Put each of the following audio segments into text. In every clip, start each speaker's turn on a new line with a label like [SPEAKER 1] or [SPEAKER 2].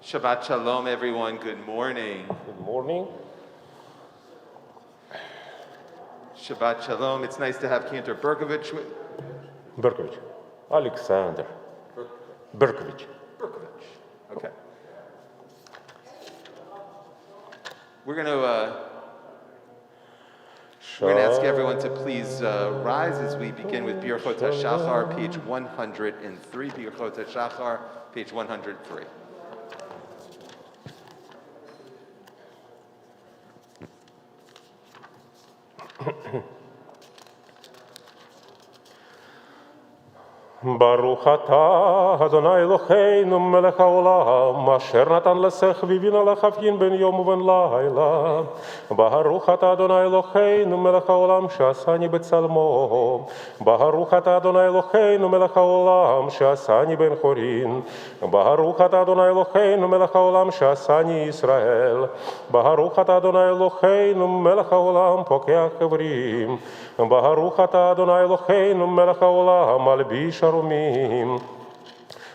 [SPEAKER 1] Shabbat Shalom, everyone. Good morning.
[SPEAKER 2] Good morning.
[SPEAKER 1] Shabbat Shalom. It's nice to have Cantor Berkovich.
[SPEAKER 2] Berkovich. Alexander. Berkovich.
[SPEAKER 1] Berkovich. Okay. We're going to ask everyone to please rise as we begin with Birchot HaShachar, page 103. Birchot HaShachar, page 103.
[SPEAKER 2] ברוך אתה, אדוני אלוהינו מלך העולם, אשר נתן לשכל והבין לך הבחין בין יום ובין לילה. ברוך אתה, אדוני אלוהינו מלך העולם, שעשני בצלמו. ברוך אתה, אדוני אלוהינו מלך העולם, שעשני בן חורין. ברוך אתה, אדוני אלוהינו מלך העולם, שעשני ישראל. ברוך אתה, אדוני אלוהינו מלך העולם, פוקח עברים. ברוך אתה, אדוני אלוהינו מלך העולם, מלביש ערומים.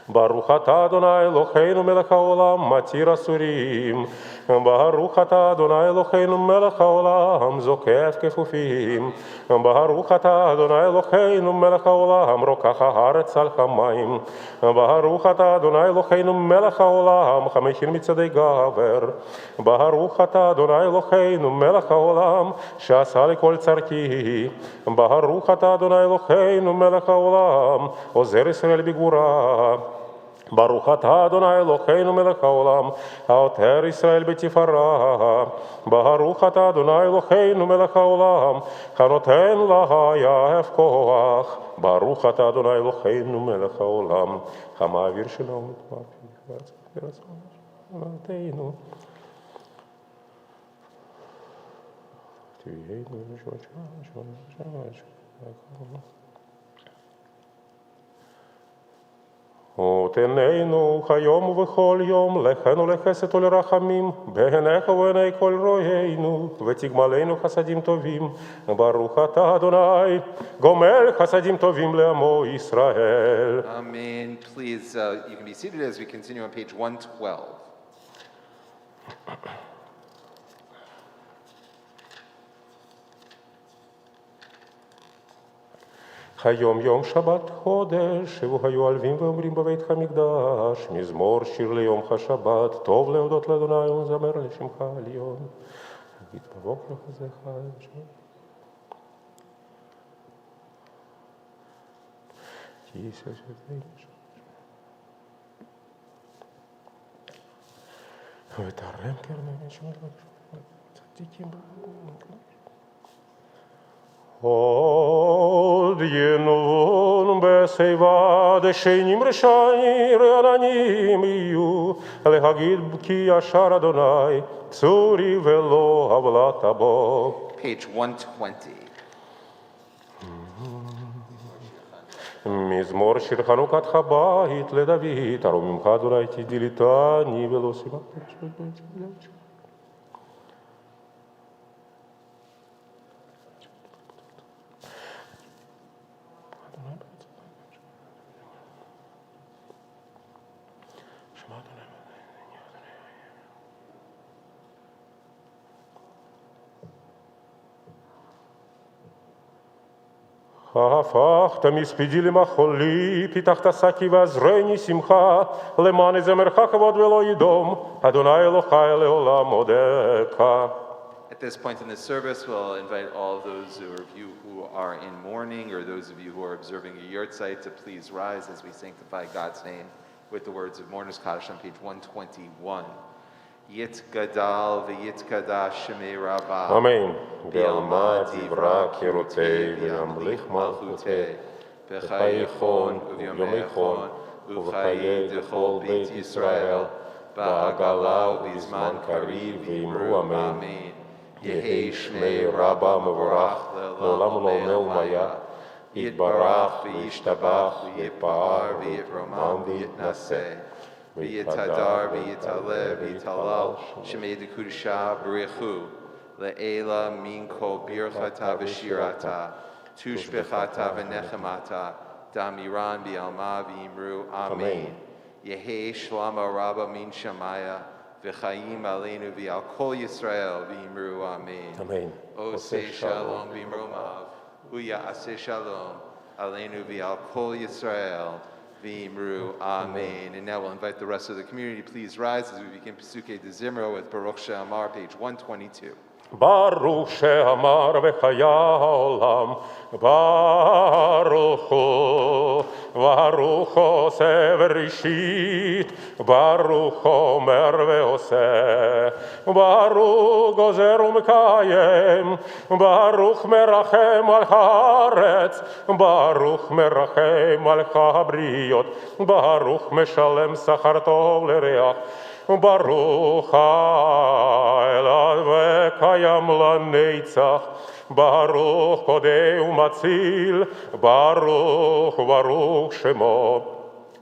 [SPEAKER 2] ברוך אתה, אדוני אלוהינו מלך העולם, מתיר אסורים. ברוך אתה, אדוני אלוהינו מלך העולם, זוקף כפופים. ברוך אתה, אדוני אלוהינו מלך העולם, רוקח הארץ על המים. ברוך אתה, אדוני אלוהינו מלך העולם, המכין מצעדי גבר. ברוך אתה, אדוני אלוהינו מלך העולם, שעשה לכל צרכי. ברוך אתה, אדוני אלוהינו מלך העולם, עוזר ישראל בגבורה. ברוך אתה, אדוני אלוהינו מלך העולם, העוטר ישראל בתפארה. ברוך אתה, אדוני אלוהינו מלך העולם, הנותן ליעף כוח. ברוך אתה, אדוני אלוהינו מלך העולם, המעביר שלום ברצון אלוהינו. ותננו היום ובכל יום לכנו לחסד ולרחמים בעיניך ובעיני כל רואינו ותגמלנו חסדים טובים. ברוך אתה אדוני גומל חסדים טובים לעמו ישראל.
[SPEAKER 1] Amen. Please, you can be seated as we continue on page 112.
[SPEAKER 2] היום יום שבת חודש, והיו עלבים ואומרים בבית המקדש, מזמור שיר ליום השבת, טוב להודות לאדוני ולזמר לשמך עליון. יתברך לחזיך. ותרם קרנם צדיקים. עוד ינון בשיבה דשנים רשעים רעננים יהיו להגיד כי ישר אדוני צורי ולא עוולת בו.
[SPEAKER 1] Page 120.
[SPEAKER 2] מזמור שיר חנוכת הבית לדוד, ארוממך אדוני תדילתני ולא שימחתי. הפכת מספידי למחולי, פיתחת שקי ועזרני שמחה, למען יזמרך כבוד ולא ידום, אדוני אלוהי לעולם מודך.
[SPEAKER 1] At this point in the service, we'll invite all those of you who are in mourning or those of you who are observing a yahrzeit to please rise as we sanctify God's name with the words of Mourner's Kaddish on page 121. Yitgadal v'yitkadash shemei Rabbah.
[SPEAKER 2] Amen.
[SPEAKER 1] Bi'alma divra kirotei v'yamlich malchutei b'chayichon u'vyomeichon u'chayi d'chol beit Yisrael ba'agala u'bizman kariv v'imru amen. Yehei shmei Rabbah mevorach le'olam u'l'olmei u'maya yitbarach v'yishtabach v'yipar v'yitromam v'yitnaseh v'yitadar v'yitaleh v'yitalal shemei d'kudusha b'richu Le'ela min kol birchata v'shirata, tushbechata v'nechemata, damiran bi'alma v'imru amen. Yehi shlama rabba min shamaya, v'chaim aleinu v'al kol Yisrael v'imru amen.
[SPEAKER 2] Amen.
[SPEAKER 1] Oseh shalom v'imromav, Ya'aseh shalom, aleinu v'al kol Yisrael v'imru amen. And now we'll invite the rest of the community. Please rise as we begin Pesukei de Zimra with Baruch She'amar, page 122.
[SPEAKER 2] ברוך שאמר וחיה העולם, ברוך הוא, ברוך עושה וראשית, ברוך אומר ועושה, ברוך גוזר ומקיים, ברוך מרחם על הארץ, ברוך מרחם על הבריות, ברוך משלם שכר טוב לריח, ברוך האל וקיים לנצח, ברוך קודש ומציל, ברוך ברוך שמו.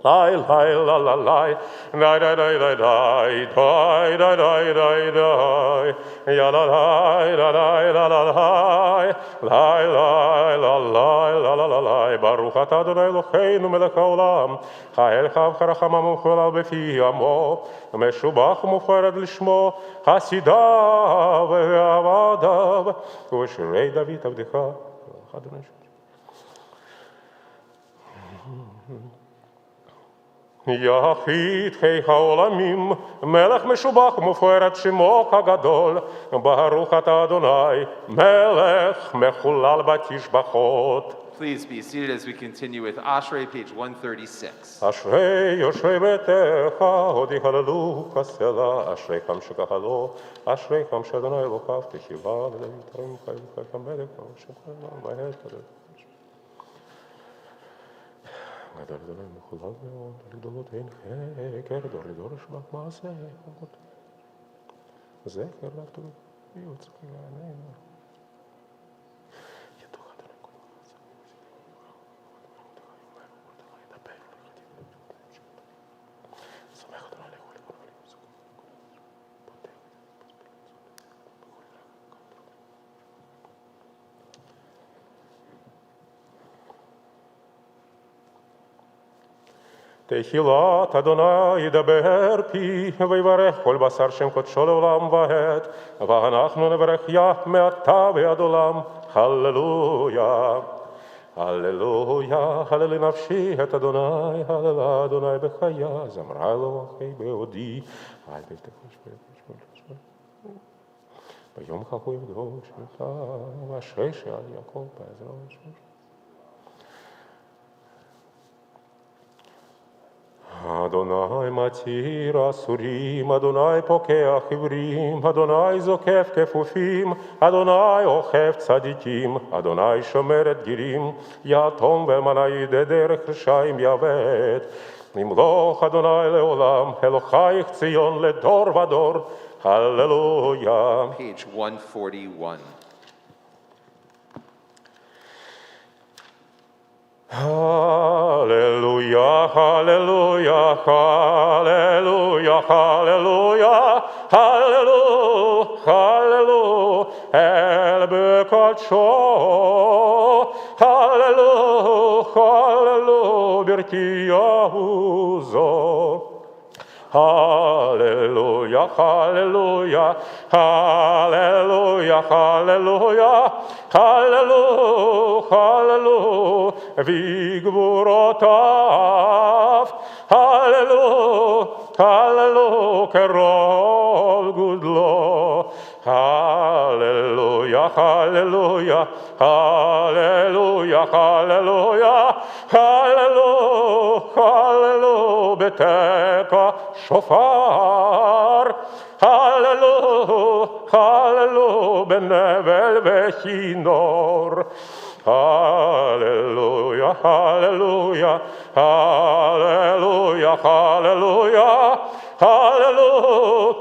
[SPEAKER 2] Lai lai la la lai, dai dai dai dai dai, dai dai dai dai dai, ya la lai la lai la la lai, lai lai la lai la la la lai. Baruch atah Adonai Eloheinu melech haolam, ha'el chav characham u'cholal befi amo, משובח ומופרד לשמו, חסידיו ועבדיו, ובשירי דוד עבדך. אדוני. יחיד חי העולמים, מלך משובח ומופרד שמו כגדול, ברוך אתה אדוני, מלך מחולל בתשבחות.
[SPEAKER 1] Please be seated as we continue with Ashrei, page 136.
[SPEAKER 2] אשרי יושבי ביתך, הודי הללו כסלע, אשריכם שכהלו, אשריכם שאדוני אלוקיו תשיבה לדוד תרים חי המלך, מהר כדור. גדול אדוני מחולל מאוד, לגדולות אין חקר, דור לדור ישבח מעשה. זכר לטוב, יוצא כעננו. תהילת אדוני ידבר פי, ויברך כל בשר שם קודשו לעולם ועד, ואנחנו נברך יה מעתה ועד עולם, הללויה. הללויה, הללי נפשי את אדוני, הללה אדוני בחיי, זמרה אלוהי בעודי, אל תפתחו שמי. ביום חכו יבדו שמך, ואשרי שעל יעקב בעזרו שמך. אדוני מתיר אסורים, אדוני פוקח עיוורים, אדוני זוקף כפופים, אדוני אוכף צדיקים, אדוני שומר את גרים, יתום ואלמנה ידע דרך רשעים יבט. נמלוך אדוני לעולם, אלוקייך ציון לדור ודור, הללויה.
[SPEAKER 1] Page 141.
[SPEAKER 2] Hallelujah, hallelujah, hallelujah, hallelujah, hallelujah, hallelujah, El Bekacho, hallelujah, hallelujah, Birkiyahuzo. Hallelujah, hallelujah, hallelujah, hallelujah, hallelujah, hallelujah, vigvurotav, hallelujah, hallelujah, kerol gudlo, hallelujah, hallelujah, hallelujah, hallelujah, hallelujah, hallelujah, beteka שופר, הללו, הללו, בנבל וכינור. הללויה, הללויה, הללויה, הללויה, הללו,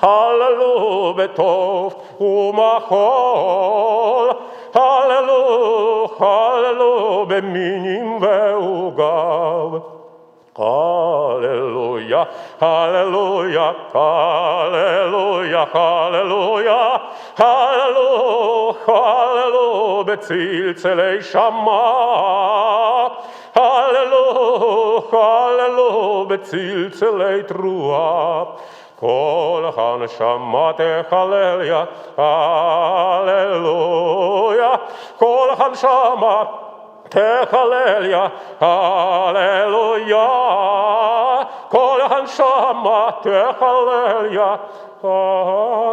[SPEAKER 2] הללו, בטוב ומחול. הללו, הללו, במינים ועוגב. Hallelujah, Hallelujah, Hallelujah, Hallelujah, Hallelujah, Hallelujah, Hallelujah, בצלצלי שמה, Hallelujah, Hallelujah, בצלצלי תרועה. כל הנשמה תהלל, הללויה, כל הנשמה תהלל, הללויה, כל הנשמה תהלל,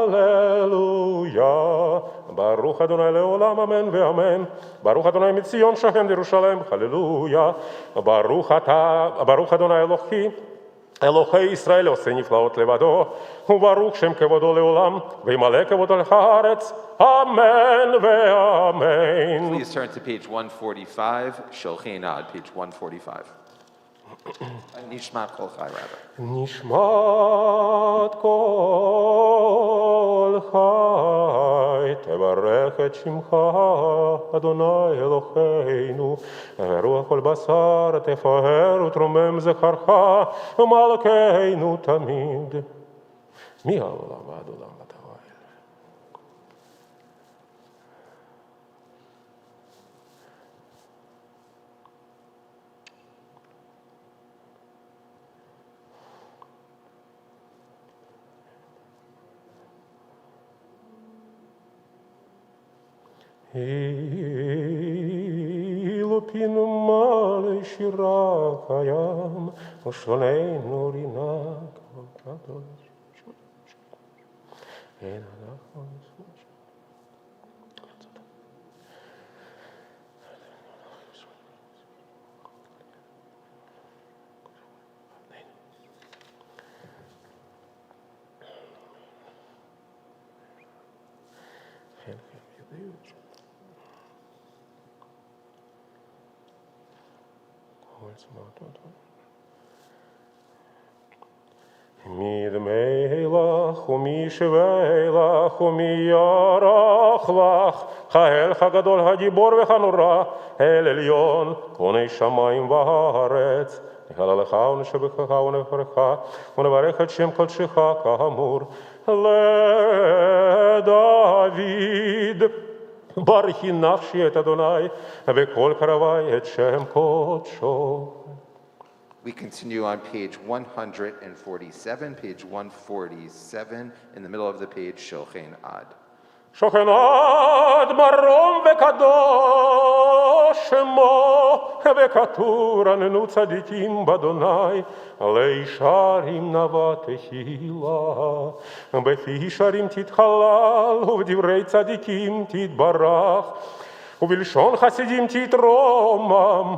[SPEAKER 2] הללויה. ברוך אדוני לעולם אמן ואמן. ברוך אדוני מציון שכן ירושלים, הללויה. ברוך אדוני אלוהי אלוהי ישראל עושה נפלאות לבדו, וברוך שם כבודו לעולם, וימלא כבודו הארץ, אמן ואמן.
[SPEAKER 1] Please turn to page 145, Shulchan Ad, page 145. Nishmat Kol Chai, rather.
[SPEAKER 2] נשמת כל חי, תברך את שמך, אדוני אלוהינו, ורוח כל בשר תפאר ותרומם זכרך, ומלכנו תמיד. מהעולם ועד עולם ותבוא. Ilupinu male shirak hayam, ushleinu rinak v'kadosh. מדמי לך ומשווה לך ומירח לך, האלך הגדול הגיבור והנורא, אל עליון, כוני שמיים וארץ. נהלל לך ונשבחך ונברך ונברך את שם קודשך כאמור לדוד. ברכי נפשי את אדוני וכל קרבי את שם קודשו.
[SPEAKER 1] We continue on page 147, page 147, in the middle of the page, Shulchan Ad.
[SPEAKER 2] שוכן עד מרום וקדוש שמו, וכתוב רננו צדיקים באדוני, לישרים נבא תהילה. בפי שרים תתחלל, ובדברי צדיקים תתברך, ובלשון חסידים תתרומם,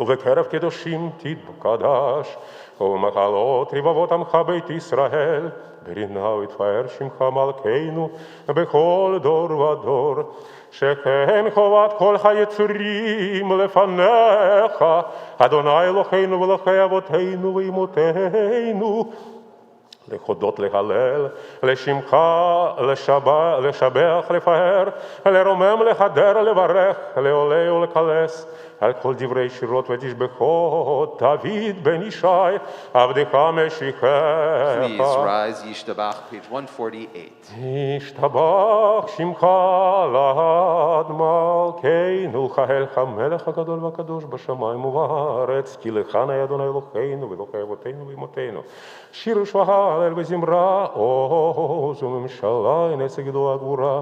[SPEAKER 2] ובקרב קדושים תתקדש, ובמחלות רבבות עמך בית ישראל, ברינה ותפאר שמך מלכנו בכל דור ודור, שכן חובת כל היצורים לפניך, אדוני אלוהינו ואלוהי אבותינו ואמותינו, להודות להלל, לשמך, לשבח, לפאר, לרומם, להדר, לברך, לעולה ולקלס, על כל דברי שירות ותשבחות, דוד בן ישי, עבדך משיחך.
[SPEAKER 1] Please rise, Yishtabach, page 148.
[SPEAKER 2] ישתבח שמך לעד מלכנו, חהלך המלך הגדול והקדוש בשמיים ובארץ, כי לך נהיה אדוני אלוהינו ואלוהי אבותינו ואמותינו. שיר ושהלל וזמרה, עוז וממשלה, נצח גדול הגבורה,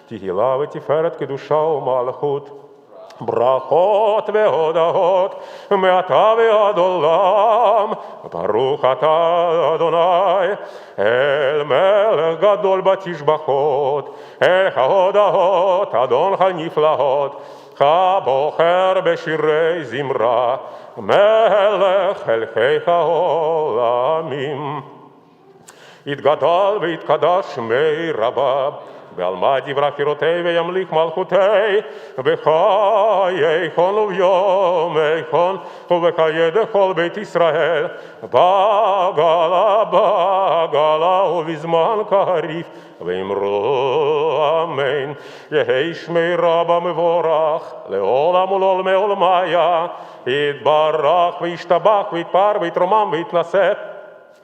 [SPEAKER 2] תהילה ותפארת קדושה ומלכות. ברכות והודאות מעתה ועד עולם, ברוך אתה אדוני, אל מלך גדול בתשבחות, אל ההודאות אדונך נפלאות, הבוחר בשירי זמרה, מלך מלכי העולמים. יתגדל ויתקדש שמי רבב, בעלמא דברה חירותי וימליך מלכותי, בחייכון וביומייכון ובחיי דכל בית ישראל, בגלה ובזמן קריב, ואמרו אמן. יהי שמי רבא מבורך לעולם ולעולמי עולמיה, יתברך וישתבח ויתפאר ויתרומם ויתנשא,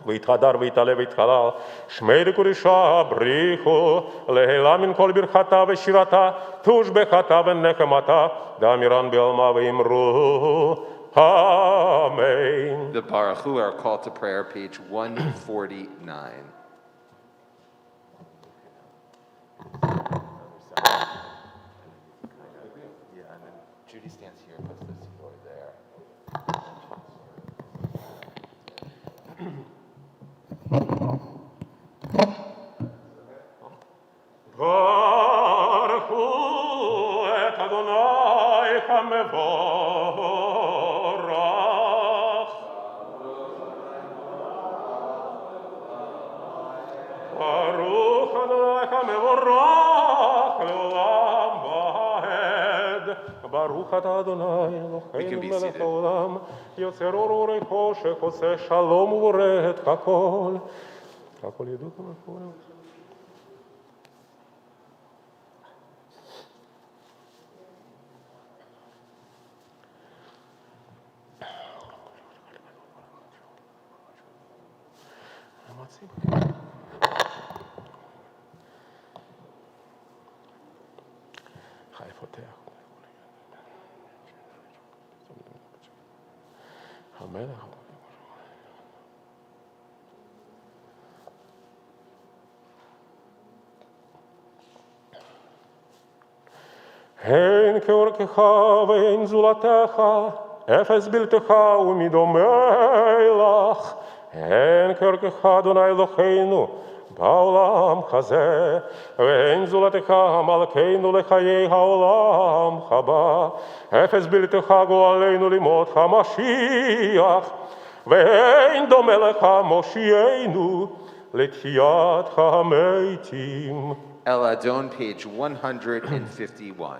[SPEAKER 2] ויתהדר ויתעלה ויתחלל, שמי דקודשה בריחו, להילה מן כל ברכתה ושירתה, תושבחתה ונחמתה, דאמירן בעלמה ואמרו, אמן.
[SPEAKER 1] The Baruchu, our call to prayer, page 149. Yeah, and then Judy stands here, puts the sequoia there.
[SPEAKER 2] Baruchu et Adonai hamevorach. Baruch Adonai hamevorach leolam vaed. Baruch ata Adonai
[SPEAKER 1] can be
[SPEAKER 2] Eloheinu melech
[SPEAKER 1] seated.
[SPEAKER 2] haolam, yotzer or orei choshech, oseh shalom uboreh et hakol. Hakol yedut v'makol. חי פותח. המלך. הן כאורכך ואין זולתך, אפס בלתך ומדומה לך. הן כאורכך אדוני אלוהינו, בעולם הזה, ואין זולתך מלכנו לחיי העולם הבא. אפס בלתך גואלנו למות המשיח, ואין דומה לך מושיענו לתחיית המתים.
[SPEAKER 1] El Adon, page 151.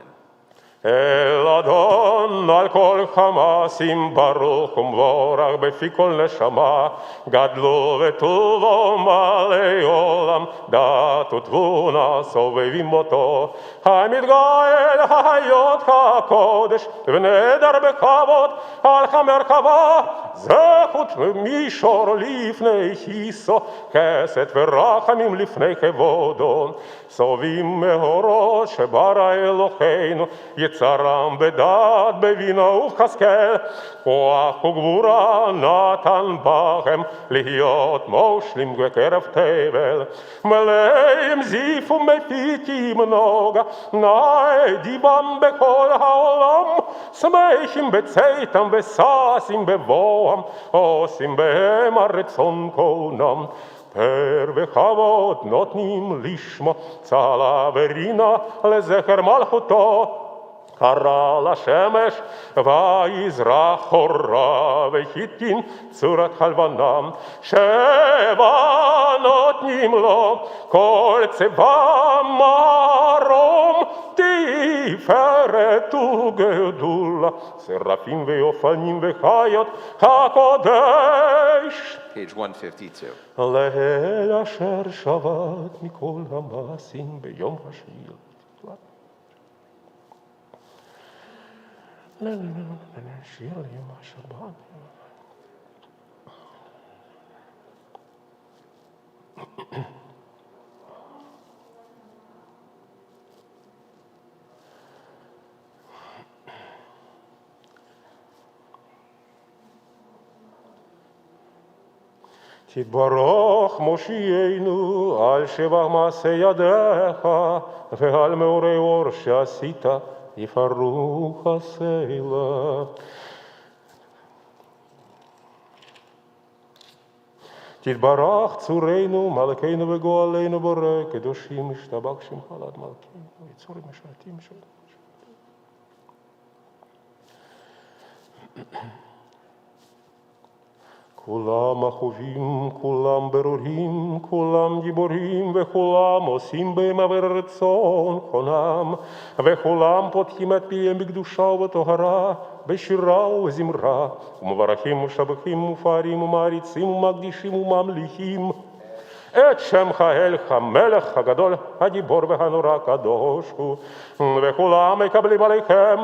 [SPEAKER 2] אל אדון על כל חמאסים ברוך ומבורך בפי כל נשמה, גדלו וטובו מלא עולם, דת ותבונה סובבים אותו, המתגאה אל החיות הקודש, ונדר בכבוד על המרכבה, זכות מישור לפני כיסו, חסד ורחמים לפני כבודו, סובים מאורות שברא אלוהינו, יצרם בדעת, בבינה ובחסקל, כוח וגבורה נתן בכם להיות מושלים בקרב תבל. מלאים זיף ומפיקים נוגה, נאה דיבם בכל העולם, שמחים בצאתם וששים בבואם, עושים בהם הרצון קונם. פר וכבוד נותנים לשמו, צהלה ורינה לזכר מלכותו. קרא לשמש ויזרח אורה, והתקין צורת הלבנה. שבע נותנים לו כל צבא מרום, תפארת וגדולה, שרפים ואופנים וחיות הקודש.
[SPEAKER 1] Page 152.
[SPEAKER 2] לאל אשר שבת מכל המעשים ביום השביעי. שיר ליום השבת. תתברך מושיענו על שבח מעשה ידיך ועל מאורי אור שעשית יפרו הסלע. תתברך צורנו, מלכנו וגואלנו בורא, קדושים משתבח שמך לעד מלכנו, יצורים משרתים שלנו. כולם אחובים, כולם ברורים, כולם גיבורים, וכולם עושים בהם רצון חונם, וכולם פותחים את פיהם בקדושה ובטהרה, בשירה ובזמרה, ומברכים ומשבחים ומפארים ומעריצים ומקדישים וממליכים את שמך אלך המלך הגדול, הגיבור והנורא הקדוש הוא, וכולם מקבלים עליכם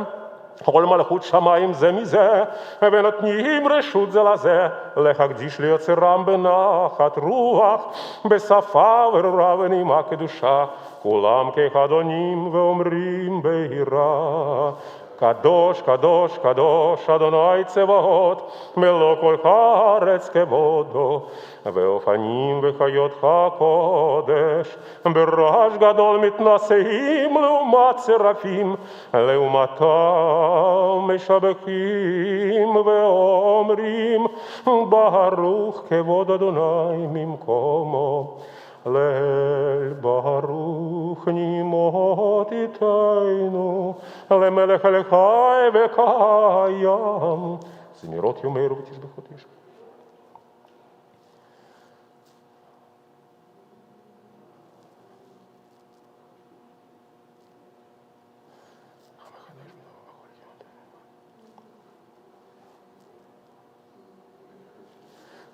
[SPEAKER 2] כל מלכות שמיים זה מזה, ונותנים רשות זה לזה, להקדיש ליוצרם בנחת רוח, בשפה ברורה ונעימה קדושה, כולם כאחד עונים ואומרים בהירה. קדוש, קדוש, קדוש, אדוני צבאות, מלוא כל הארץ כבודו, ואופנים וחיות הקודש, ברעש גדול מתנשאים לעומת שרפים, לעומתם משבחים ואומרים, ברוך כבוד אדוני ממקומו. ליל ברוך נמות איתנו, למלך אלוהי וקיים. זמירות יאמרו ותשבחות ישבחו.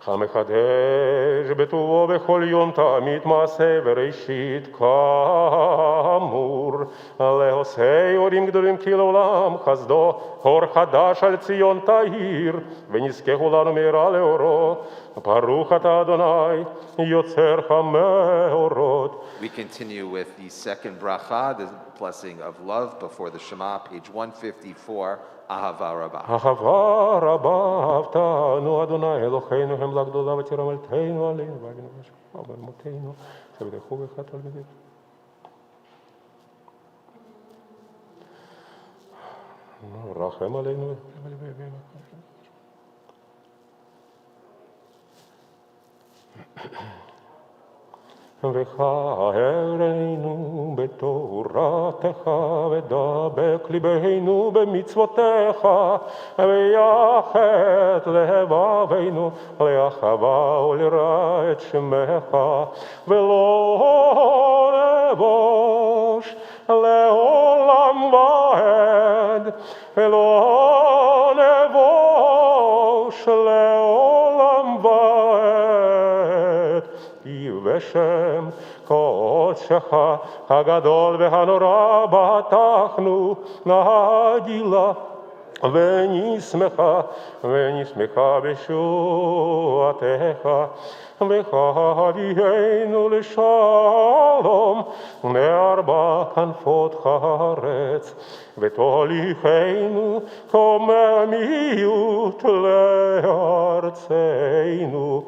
[SPEAKER 2] המחדש בטובו בכל יום תמיד מעשה וראשית כאמור, לעושי אורים גדולים כי לעולם חסדו, אור חדש על ציון תאיר, ונזכה כולנו מהרה לאורו. ברוך אתה אדוני יוצר המאורות.
[SPEAKER 1] We continue with the second bracha, the blessing of love before the Shema, page 154, Ahava Rabbah.
[SPEAKER 2] אהבה רבה אהבתנו אדוני אלוהינו חמלה גדולה ותרוממתנו עלינו ואבינו ושמע באלמותינו שבדחו בך תלמידיך. רחם עלינו וחרנו בתורתך ודבק ליבנו במצוותיך ויחד לבבינו לאחווה ולרע את שמך ולא נבוש לעולם ועד ולא נבוש לעולם ועד בשם קודשך הגדול והנורא בטחנו נגילה ונשמחה בשועתך וחבינו לשלום מארבע כנפות הארץ ותוליכנו קוממיות לארצנו.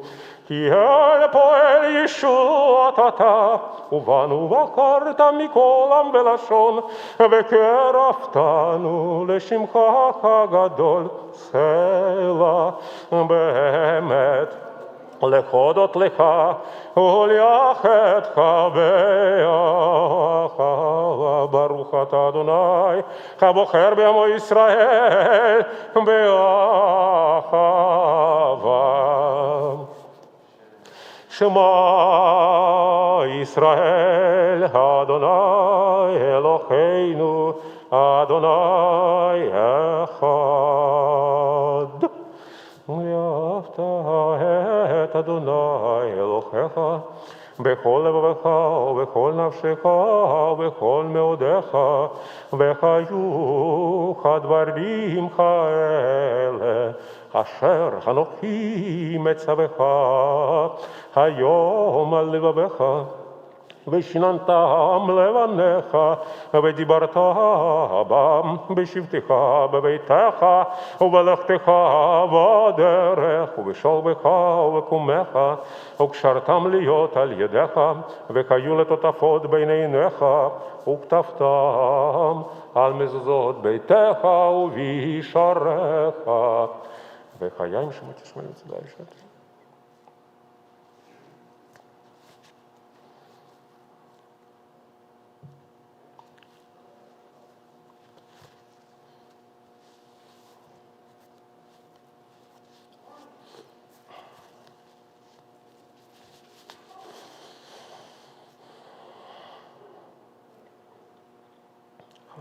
[SPEAKER 2] כי אל פועל ישועת אתה, ובנו בחרת מכל עם ולשון, וקרבתנו לשמך הגדול, סלע באמת. להודות לך ולייחדך באהבה. ברוך אתה אדוני הבוחר בעמו ישראל באהבה. שמע ישראל, אדוני אלוהינו, אדוני אחד. ואהבת את אדוני אלוהיך בכל לבבך ובכל נפשך ובכל מאודיך, וחיוך הדברים כאלה אשר אנוכי מצווך היום על לבבך, ושיננתם לבניך, ודיברת בם בשבתך בביתך, ובלכתך בדרך, ובשוכבך ובקומך, וקשרתם להיות על ידיך, והיו לטוטפות בין עיניך, וכתבתם על מזוזות ביתך ובישעריך. וחיים שמות ישמעאל וצדקה ישעת.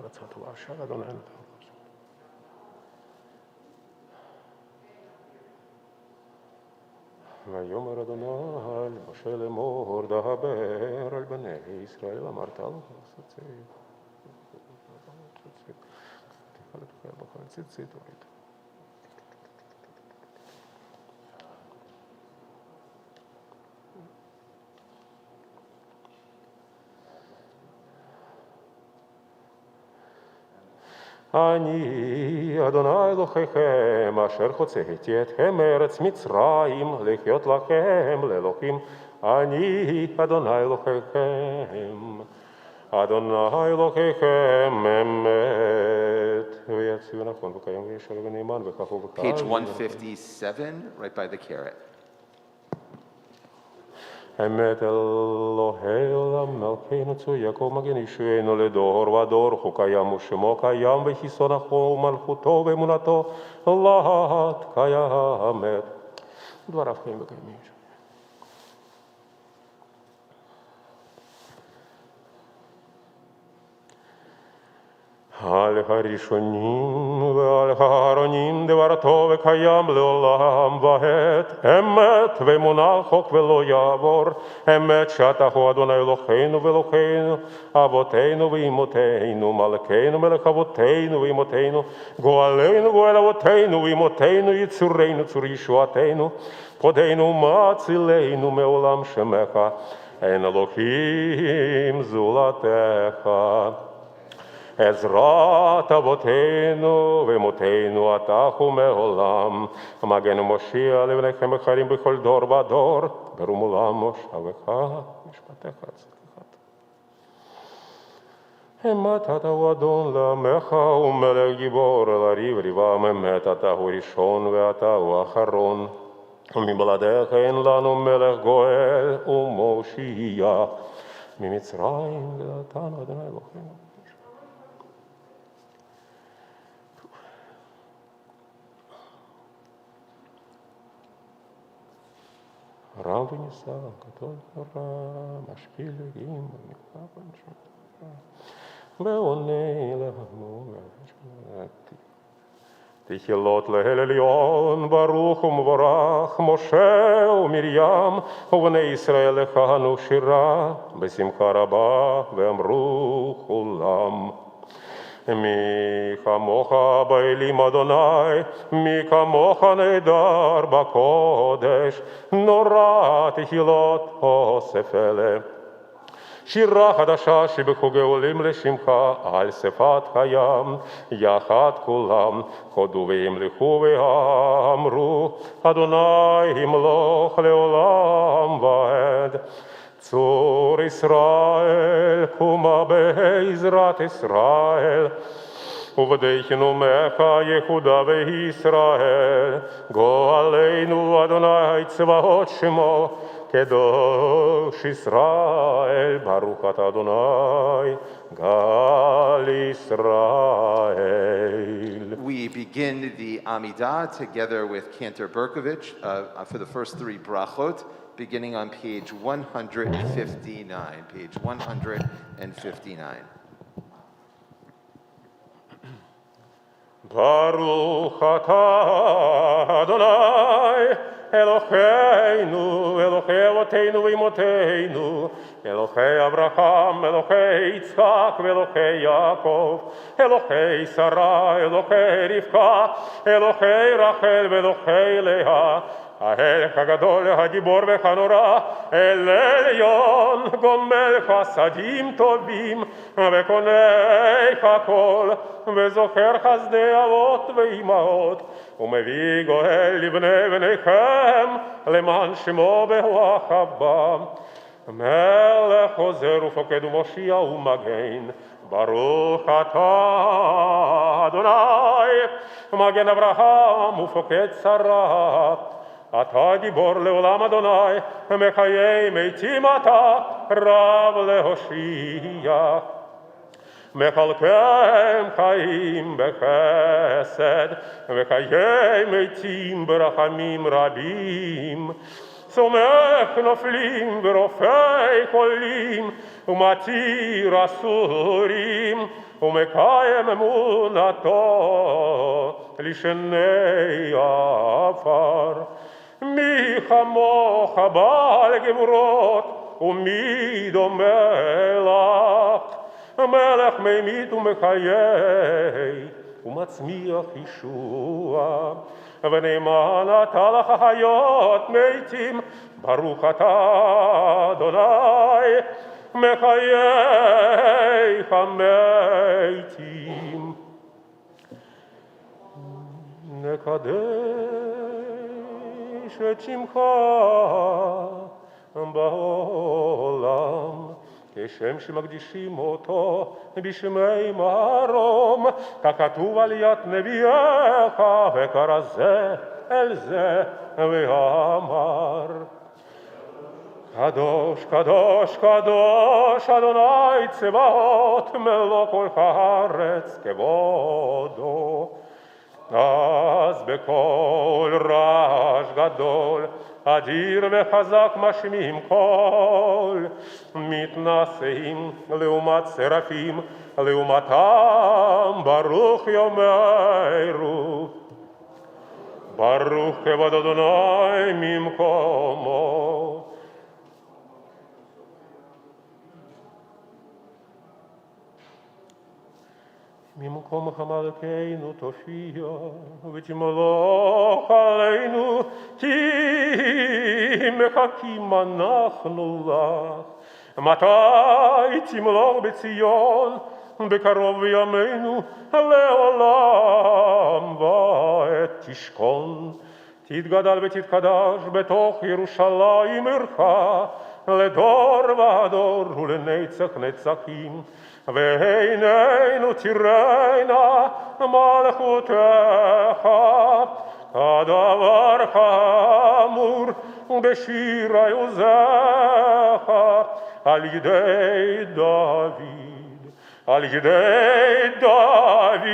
[SPEAKER 2] רצה טובה אשר אדוני נתן. ויאמר אדוני אל משה לאמור דבר על בני ישראל אמרת לו ציטורית. אני אדוני אלוהיכם אשר הוצאתי אתכם מארץ מצרים לחיות לכם לאלוהים אני אדוני אלוהיכם אדוני אלוהיכם אמת ויציב נכון וקיים וישר ונאמן וכחו וקל.
[SPEAKER 1] Page 157, right by the caret.
[SPEAKER 2] אמת אלוהי עולם מלכנו צור יעקב מגן ישוענו לדור ודור הוא קיים ושמו קיים וכיסונכו ומלכותו ואמונתו לעד קיימת. דבריו חיים וקיימים. על הראשונים ועל האחרונים דבר טוב וקיים לעולם ועד אמת ואמונה חוק ולא יעבור אמת שאתה הוא אדוני אלוהינו ואלוהינו אבותינו ואמותינו מלכנו מלך אבותינו ואמותינו גואלנו גואל אבותינו ואמותינו יצורנו צור ישועתנו פודנו ומצילנו מעולם שמך אין אלוהים זולתך עזרת אבותינו ואמותינו אתה הוא מעולם מגן ומושיע לבניכם אחרים בכל דור ודור ברום עולם מושבך משפטך צדקת אמת אתה הוא אדון לעמך ומלך גיבור לריב ריבם אמת אתה הוא ראשון ואתה הוא אחרון ומבלעדיך אין לנו מלך גואל ומושיע ממצרים ונתנו אדוני אלוהינו רב ונישא, גדול ורע, משפיל וגיל, במקרא פנשם, ועונה להמור, תהילות לאל עליון, ברוך ומבורך, משה ומרים, ובני ישראל לכהנו שירה, בשמחה רבה, ואמרו כולם. מי כמוך באלים אדוני, מי כמוך נהדר בקודש, נורא תהילות אוסף אלה. שירה חדשה שבחוגי עולים לשמך על שפת הים, יחד כולם הודו והמליכו ואמרו, אדוני ימלוך לעולם ועד. צור ישראל, קומה בעזרת ישראל, ובדיינו מך יהודה וישראל, גואלנו אדוני צבאות שמו, קדוש ישראל, ברוך אתה אדוני, גל ישראל.
[SPEAKER 1] We begin the Amidah together with Cantor Berkovich for the first three brachot, beginning on page 159. Page 159.
[SPEAKER 2] Baruch atah Adonai, Eloheinu, Elohei Avotenu v'Imotenu, Elohei Abraham, Elohei Yitzchak, Elohei Yaakov, Elohei Sarah, Elohei Rivka, Elohei Rachel, Elohei Leah, האל הגדול, הגיבור והנורא, אל עליון, גומל חסדים טובים, וקונה הכל, וזוכר חסדי אבות ואימהות, ומביא גואל לבני בניכם, למען שמו ברוח הבא. מלך חוזר ופוקד ומושיע ומגן, ברוך אתה אדוני, מגן אברהם ופוקד שרה. אתה גיבור לעולם אדוני, מחיי מתים אתה, רב להושיע. מחלקם חיים בחסד, וחיי מתים ברחמים רבים. סומך נופלים ורופא חולים, ומתיר אסורים, ומקיים אמונתו לשני עפר. מי כמוך בעל גבורות, ומי דומה לך, מלך ממית ומחיי, ומצמיח ישוע. ונאמן אתה לחיות מתים, ברוך אתה אדוני, מחיי המתים. נקדש את שמך בעולם, כשם שמקדישים אותו בשמי מרום, ככתוב על יד נביאך, וקרא זה אל זה ואמר. קדוש, קדוש, קדוש, אדוני צבאות, מלוא כל הארץ כבודו. אז בקול רעש גדול, אדיר וחזק משמיעים קול, מתנשאים לעומת שרפים, לעומתם ברוך יאמרו. ברוך כבוד אדוני ממקומו. ממקום מלכנו תופיע, ותמלוך עלינו, כי מחכים אנחנו לך. מתי תמלוך בציון, בקרוב בימינו, לעולם ועד תשכון. תתגדל ותתקדש בתוך ירושלים עירך, לדור ודור ולנצח נצחים. והננו תראינה מלכותך, כדבר חמור בשיר עוזך, על ידי דוד, על ידי דוד,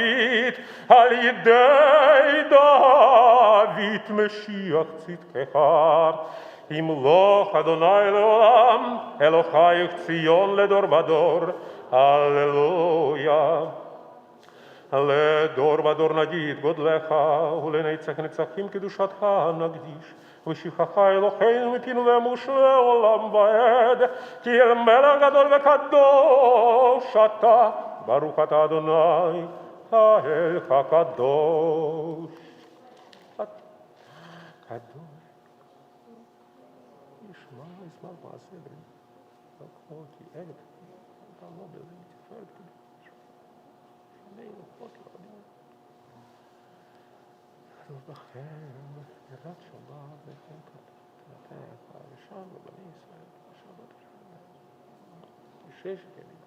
[SPEAKER 2] על ידי דוד משיח צדקך. ימלוך אדוני לעולם, אלוקייך ציון לדור ודור. הללויה. לדור ודור נגיד גודלך, ולנצח נצחים קדושתך נקדיש. ושבחך אלוהינו מפינו ואמוש לעולם ועד, כי אל מלך גדול וקדוש אתה, ברוך אתה אדוני, האל הקדוש. קדוש. ישמע מעשה בני, אותי אלף. לא בלתי תפארת קדוש, שני לוחות לעדים. כתוב בכם, יראת שבת וכן כתבתך, ושם בבני ישראל, שבת ששת ימים.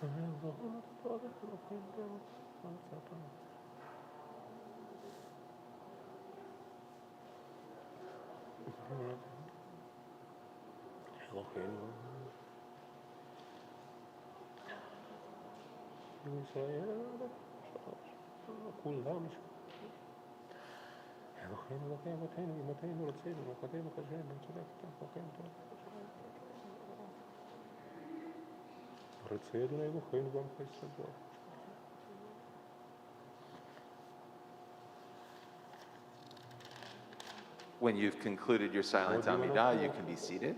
[SPEAKER 2] ולזרעו נתתו את אלוהים בו, מצאתם. אלוהינו ישראל, כולם אלוהינו אלוקי אבותינו, אמותינו רצינו, מלכותינו חשבנו, צודק, אלוהינו טוב. רצי אדוני אלוהינו גם חסדו.
[SPEAKER 1] When you've concluded your silent Amidah, you can be seated.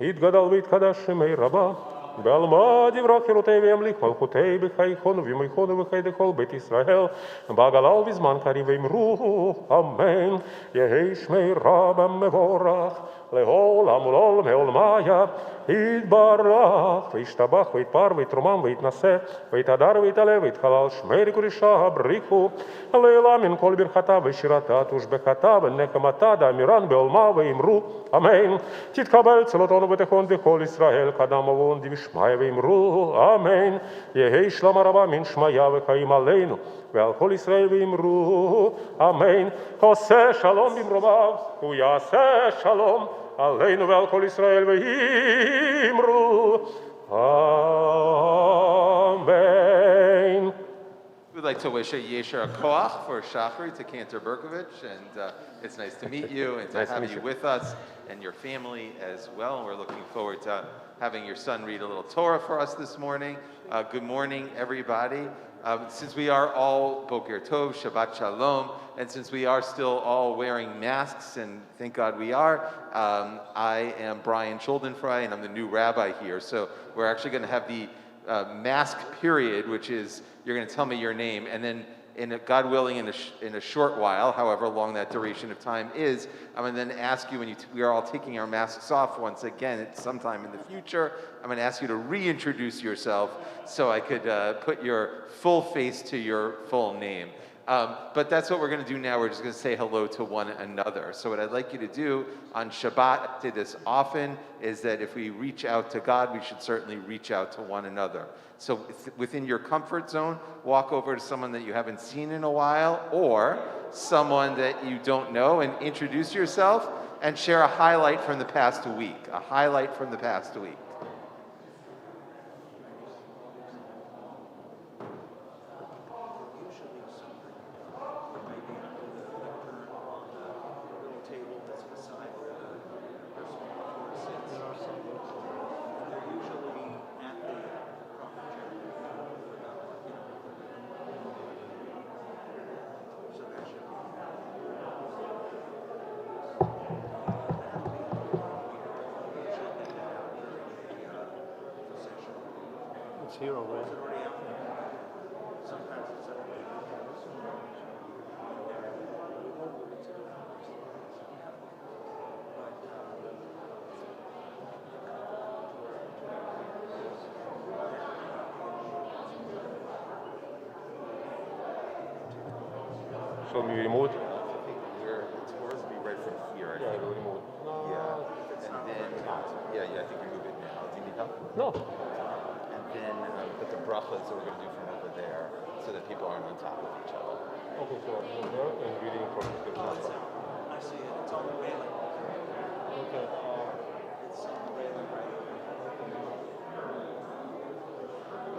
[SPEAKER 2] יתגדל ויתקדש שמי רבה, בעלמא דברה חירותי וימליך מלכותי בחייכון ובימיכון ובחיי דכל בית ישראל, בעגלה ובזמן קריב ואמרו אמן. יהי שמי רבה מבורך, לעולם ולעולם העולמיה. יתברך וישתבח ויתפאר ויתרומם ויתנשא ויתהדר ויתעלה ויתחלל שמי קודשה בריחו לעילה מן כל ברכתה ושירתה תושבחתה ונחמתה דאמירן בעולמה ואמרו אמן. תתקבל צלותנו ותכון דכל ישראל קדם עוון דבשמיא ואמרו אמן. יהי שלמה רבה מן שמיא וחיים עלינו ועל כל ישראל ואמרו אמן. עושה שלום במרומיו הוא יעשה שלום עלינו ועל כל ישראל ואמרו amen.
[SPEAKER 1] We'd like to wish a Yesher Koach for Shachri to Cantor Berkovich, and it's nice to meet you and to have you with us and your family as well. And we're looking forward to having your son read a little Torah for us this morning. Good morning, everybody. Since we are all Boker Tov, Shabbat Shalom, and since we are still all wearing masks, and thank God we are, I am Brian Schuldenfrei, and I'm the new rabbi here. So we're actually going to have the mask period, which is you're going to tell me your name, and then, God willing, in a short while, however long that duration of time is, I'm going to then ask you, when we are all taking our masks off once again at sometime in the future, I'm going to ask you to reintroduce yourself so I could put your full face to your full name. But that's what we're going to do now. We're just going to say hello to one another. So what I'd like you to do on Shabbat, I say this often, is that if we reach out to God, we should certainly reach out to one another. So within your comfort zone, walk over to someone that you haven't seen in a while or someone that you don't know and introduce yourself and share a highlight from the past week. A highlight from the past week.
[SPEAKER 2] It's here already. So we remove?
[SPEAKER 1] The tours will be right from here.
[SPEAKER 2] Yeah, we remove.
[SPEAKER 1] And then, I think we move it now. Do you need help?
[SPEAKER 2] No.
[SPEAKER 1] And then put the brachas that we're going to do from over there so that people aren't on top of each other.
[SPEAKER 2] Okay, so I'm there and reading from the
[SPEAKER 3] I see it. It's on the railing.
[SPEAKER 2] Okay.
[SPEAKER 3] It's on the railing, right?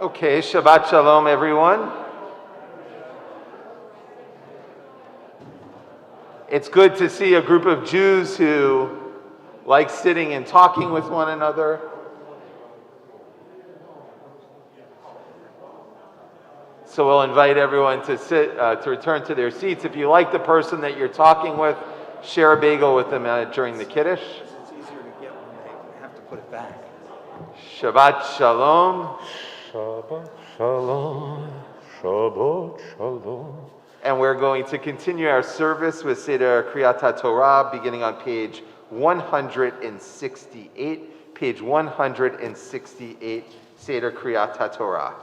[SPEAKER 1] Okay, Shabbat Shalom, everyone. It's good to see a group of Jews who like sitting and talking with one another. So we'll invite everyone to return to their seats. If you like the person that you're talking with, share a bagel with them during the Kiddush.
[SPEAKER 3] It's easier to get when they have to put it back.
[SPEAKER 1] Shabbat Shalom.
[SPEAKER 2] Shabbat Shalom. Shabbat Shalom.
[SPEAKER 1] And we're going to continue our service with Seder Kriyat HaTorah, beginning on page 168. Page 168, Seder Kriyat HaTorah.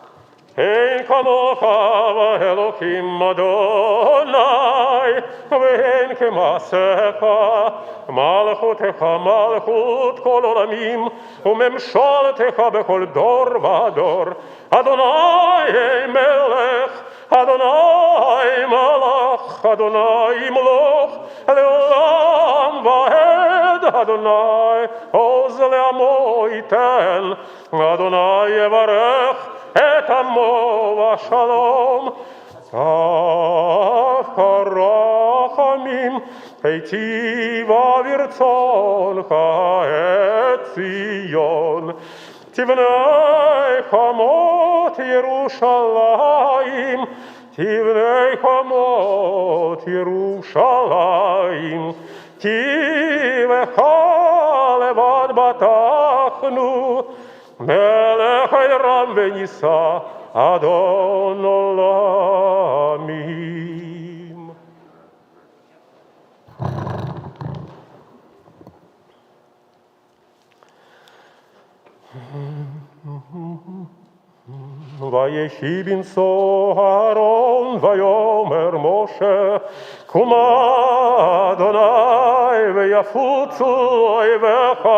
[SPEAKER 2] Ein kamocha Elokim Adonai, ve'en kemasecha, malchutecha malchut kol olamim, u'memshaltecha bechol dor v'ador. Adonai melech, Adonai malach, Adonai mloch, le'olam va'ed, Adonai oz le'amo iten, Adonai yevarech, et amo v'shalom, karachamim, heitiva v'irtzoncha et Zion, tivnei chamot Yerushalayim, tivnei chamot Yerushalayim, tivecha levad batachnu, Melech Hayram v'Nisa Adon Olamim. ויהי בנשוא אהרון ויאמר משה קומה אדוני ויפוצו אויביך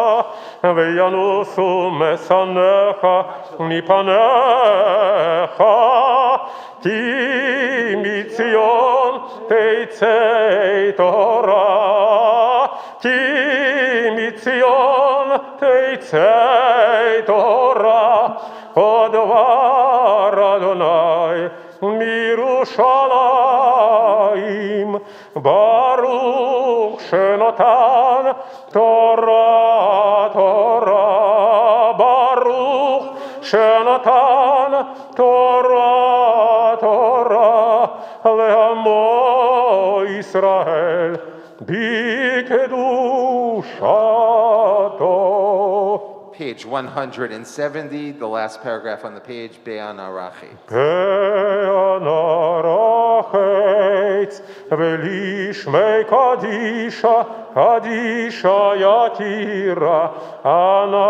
[SPEAKER 2] וינוסו משנאיך מפניך כי מציון תצא תורה כי מציון תצא תורה כדבר אדוני מירושלים ברוך שנתן תורה תורה ברוך שנתן תורה תורה לעמו ישראל בקדושתו.
[SPEAKER 1] Page 170, the last paragraph on the page, Be'an Arachi.
[SPEAKER 2] Be'anarachetz velishmei kadisha kadisha yatira ana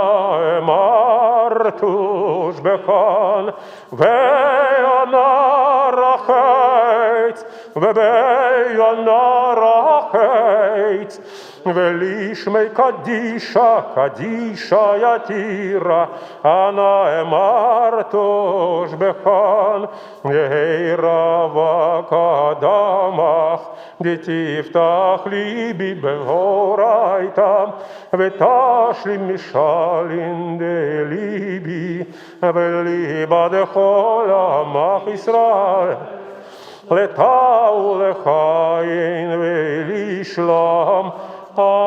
[SPEAKER 2] emartush bekan Be'anarachetz Be'anarachetz velishmei kadisha kadisha yatira ana emartush bekan Yeira kadamach ditiftach libi behoraitam vetashlim mishalin de libi veliba dechol amach Israel letau lechayin velishlam Amen.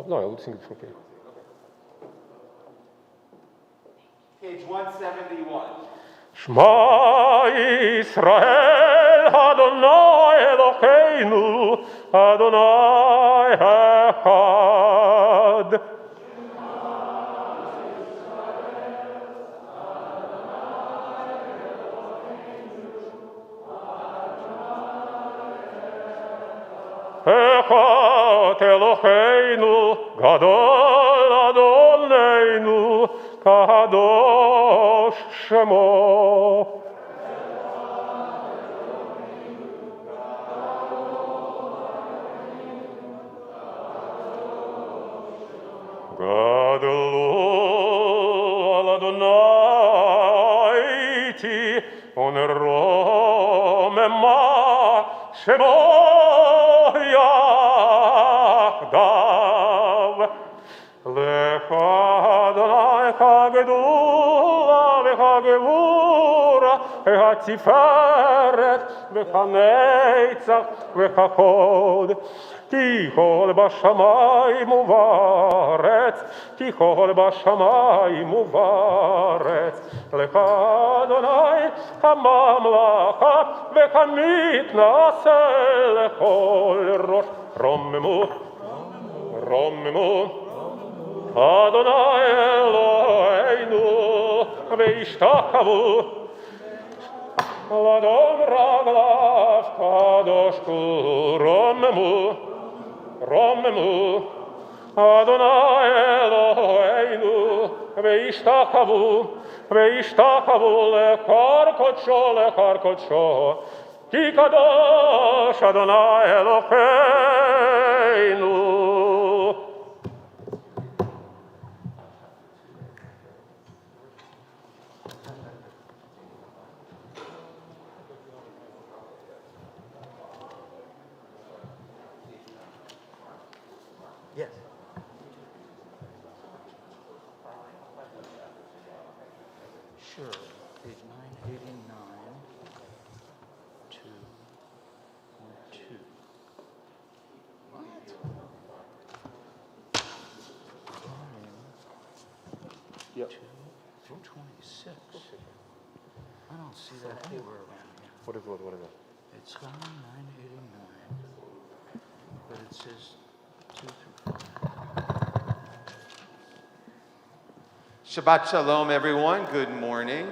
[SPEAKER 2] No, I would think it's okay.
[SPEAKER 1] Page 171.
[SPEAKER 2] Shema Yisrael Adonai Eloheinu Adonai Echad. Echad Eloheinu Gadol Adoneinu Kadosh Shemo. Gadol Adonai ti oneromema Shemo Yachdav. Lecha Adonai chagedula v'chagevura v'chatiferet v'chanetzach v'chachod ki chol b'shamayim uvaretz ki chol b'shamayim uvaretz Lecha Adonai hamamlacha v'chamitnaseh lechol rosh romemu romemu Adonai Eloheinu ve'ishtachavu Ladom raglav kadosh ku romemu romemu Adonai Eloheinu ve'ishtachavu lechar kodsho ki kadosh Adonai Eloheinu.
[SPEAKER 3] Yes. Sure. Page 989 to 2. What?
[SPEAKER 2] Yep.
[SPEAKER 3] 226. I don't see that anywhere around here.
[SPEAKER 2] What is it?
[SPEAKER 3] It's 989. but it says 2 through 4.
[SPEAKER 1] Shabbat Shalom, everyone. Good morning.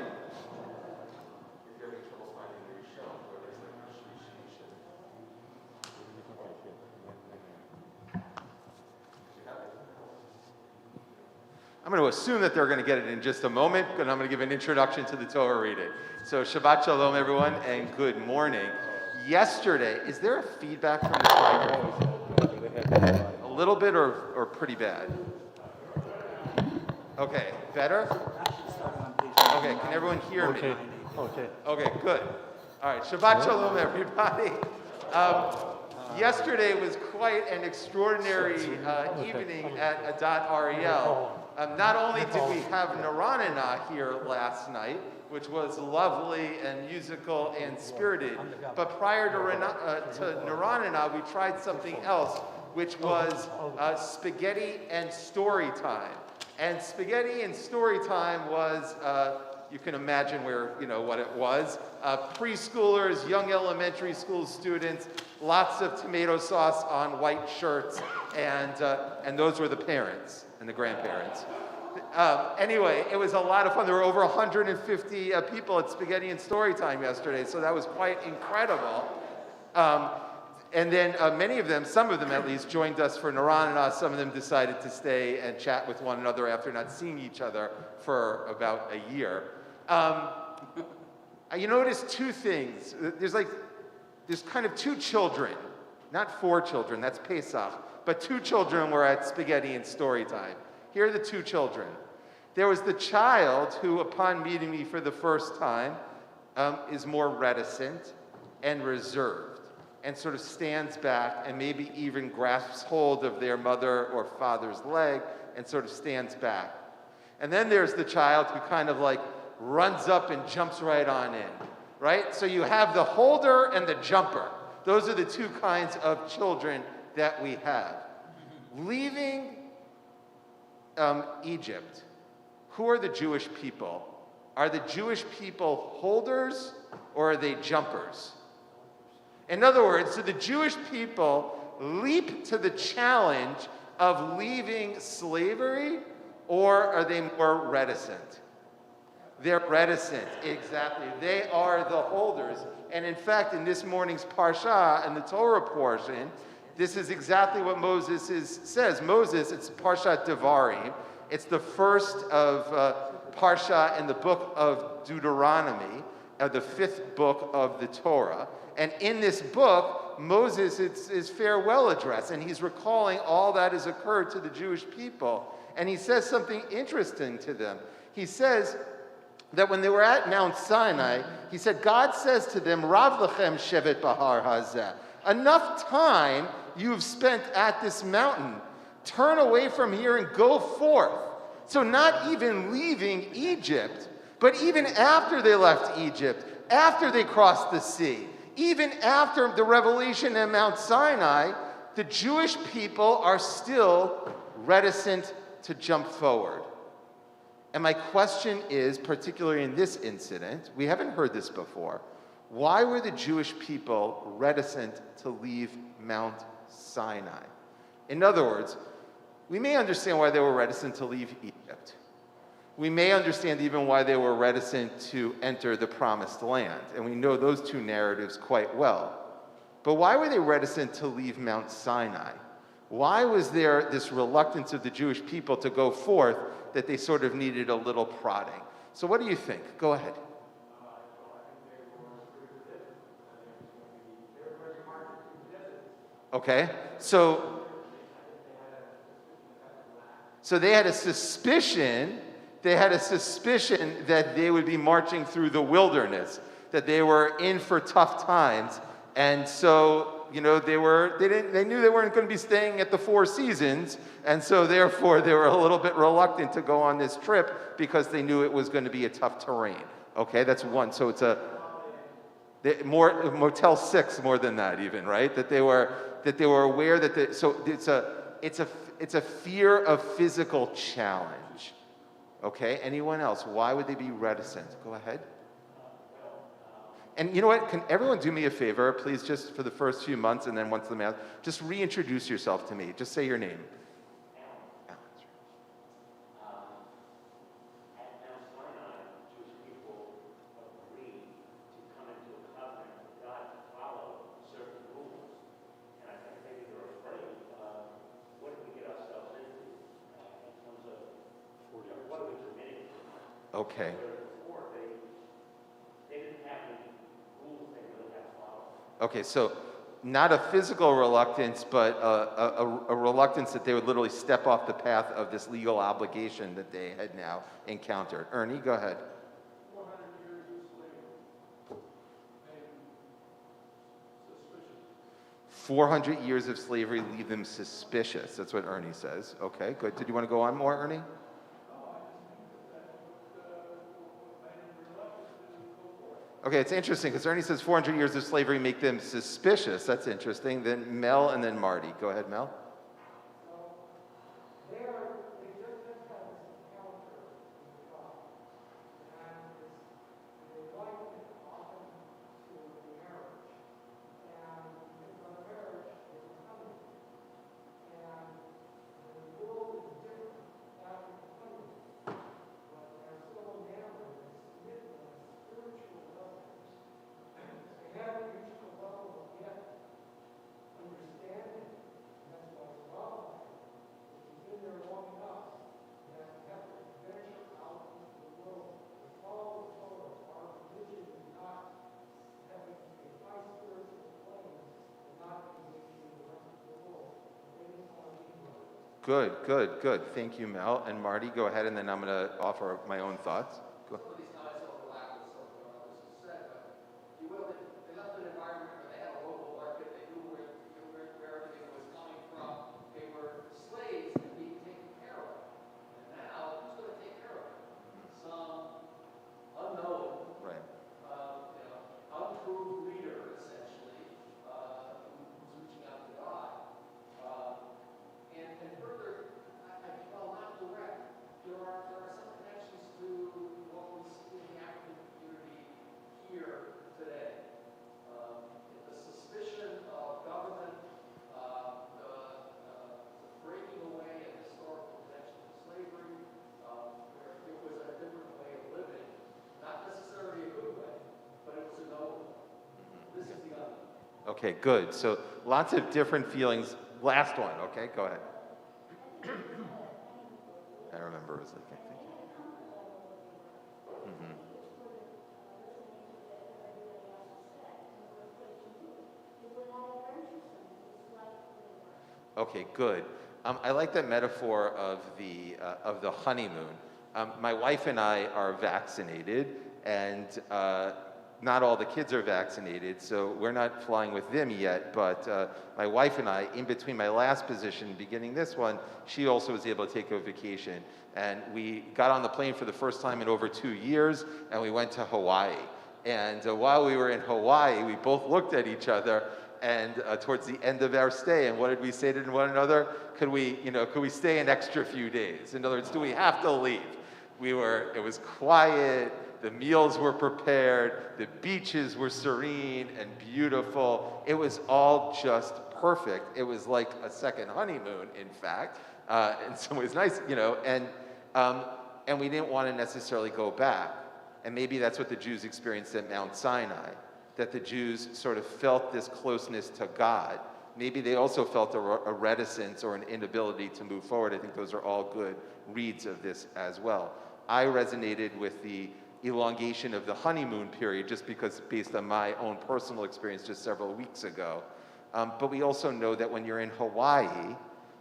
[SPEAKER 1] I'm going to assume that they're going to get it in just a moment, and I'm going to give an introduction to the Torah reading. So Shabbat Shalom, everyone, and good morning. Yesterday, is there a feedback from the microphone? A little bit or pretty bad? Okay, better? Okay, can everyone hear me? Okay, good. All right, Shabbat Shalom, everybody. Yesterday was quite an extraordinary evening at Adat Ariel. Not only did we have Naranana here last night, which was lovely and musical and spirited, but prior to Naranana, we tried something else, which was spaghetti and story time. And spaghetti and story time was, you can imagine what it was. Preschoolers, young elementary school students, lots of tomato sauce on white shirts, and those were the parents and the grandparents. Anyway, it was a lot of fun. There were over 150 people at Spaghetti and Storytime yesterday, so that was quite incredible. And then many of them, some of them at least, joined us for Naranana. Some of them decided to stay and chat with one another after not seeing each other for about a year. You notice two things. There's kind of two children, not four children, that's Pesach, but two children were at Spaghetti and Storytime. Here are the two children. There was the child who, upon meeting me for the first time, is more reticent and reserved and sort of stands back and maybe even grasps hold of their mother or father's leg and sort of stands back. And then there's the child who kind of like runs up and jumps right on in, right? So you have the holder and the jumper. Those are the two kinds of children that we have. Leaving Egypt, who are the Jewish people? Are the Jewish people holders or are they jumpers? In other words, do the Jewish people leap to the challenge of leaving slavery, or are they more reticent? They're reticent, exactly. They are the holders. And in fact, in this morning's Parsha and the Torah portion, this is exactly what Moses says. Moses, it's Parshat Devarim. It's the first of Parsha in the book of Deuteronomy, the fifth book of the Torah. And in this book, Moses, it's his farewell address, and he's recalling all that has occurred to the Jewish people. And he says something interesting to them. He says that when they were at Mount Sinai, he said, God says to them, Rav lechem shevet bahar hazeh. Enough time you've spent at this mountain. Turn away from here and go forth. So not even leaving Egypt, but even after they left Egypt, after they crossed the sea, even after the revelation at Mount Sinai, the Jewish people are still reticent to jump forward. And my question is, particularly in this incident, we haven't heard this before, why were the Jewish people reticent to leave Mount Sinai? In other words, we may understand why they were reticent to leave Egypt. We may understand even why they were reticent to enter the Promised Land, and we know those two narratives quite well. But why were they reticent to leave Mount Sinai? Why was there this reluctance of the Jewish people to go forth that they sort of needed a little prodding? So what do you think? Go ahead. Okay, so they had a suspicion that they would be marching through the wilderness, that they were in for tough times, and so they knew they weren't going to be staying at the Four Seasons, and so therefore they were a little bit reluctant to go on this trip because they knew it was going to be a tough terrain. Okay, that's one. So it's more Motel 6 more than that even, right? That they were aware that it's a fear of physical challenge. Okay, anyone else? Why would they be reticent? Go ahead. And you know what? Can everyone do me a favor, please, just for the first few months and then once the math, just reintroduce yourself to me. Just say your name. Alan.
[SPEAKER 4] At Mount Sinai, Jewish people agreed to come into a covenant with God to follow certain rules. And I think maybe they're afraid of what did we get ourselves into in terms of what are we committing to.
[SPEAKER 1] Okay.
[SPEAKER 4] Whereas before, they didn't have any rules they really had to follow.
[SPEAKER 1] Okay, so not a physical reluctance, but a reluctance that they would literally step off the path of this legal obligation that they had now encountered. Ernie, go ahead.
[SPEAKER 3] 400 years of slavery made them suspicious.
[SPEAKER 1] 400 years of slavery leave them suspicious. That's what Ernie says. Okay, good. Did you want to go on more, Ernie?
[SPEAKER 3] No, I just think that what made them reluctant to go forward.
[SPEAKER 1] Okay, it's interesting because Ernie says 400 years of slavery make them suspicious. That's interesting. Then Mel and then Marty. Go ahead, Mel.
[SPEAKER 5] They just have this encounter with God, and they liken it often to marriage. And from a marriage, it's a honeymoon. And the world is different after the honeymoon. But they're still enamored and smitten on spiritual levels. They haven't reached the level of yet understanding. And that's why it's wildlife. Been there long enough that we have to venture out into the world to follow the Torah. Our religion is not having a high spiritual plane and not engaging the rest of the world. They just want to be here.
[SPEAKER 1] Good. Thank you, Mel. And Marty, go ahead, and then I'm going to offer my own thoughts. Go.
[SPEAKER 6] Some of these guys overlap with some of what others have said, but if you will, they left an environment where they had a local market, they knew where everything was coming from, they were slaves and being taken care of. And now, who's going to take care of them? Some unknown,
[SPEAKER 1] Right.
[SPEAKER 6] unproved leader, essentially, who's reaching out to God. And further, while not direct, there are some connections to what we see in the African community here today. The suspicion of government, the breaking away of historical connection to slavery, where it was a different way of living, not necessarily a good way, but it was a no way. This is the other.
[SPEAKER 1] Okay, good. So lots of different feelings. Last one, okay? Go ahead. I remember it was like, thank you. Okay, good. I like that metaphor of the honeymoon. My wife and I are vaccinated, and not all the kids are vaccinated, so we're not flying with them yet. But my wife and I, in between my last position, beginning this one, she also was able to take a vacation, and we got on the plane for the first time in over 2 years, and we went to Hawaii. And while we were in Hawaii, we both looked at each other. And towards the end of our stay, and what did we say to one another? Could we stay an extra few days? In other words, do we have to leave? It was quiet, the meals were prepared, the beaches were serene and beautiful. It was all just perfect. It was like a second honeymoon, in fact. In some ways nice, and we didn't want to necessarily go back. And maybe that's what the Jews experienced at Mount Sinai, that the Jews sort of felt this closeness to God. Maybe they also felt a reticence or an inability to move forward. I think those are all good reads of this as well. I resonated with the elongation of the honeymoon period just because based on my own personal experience just several weeks ago. But we also know that when you're in Hawaii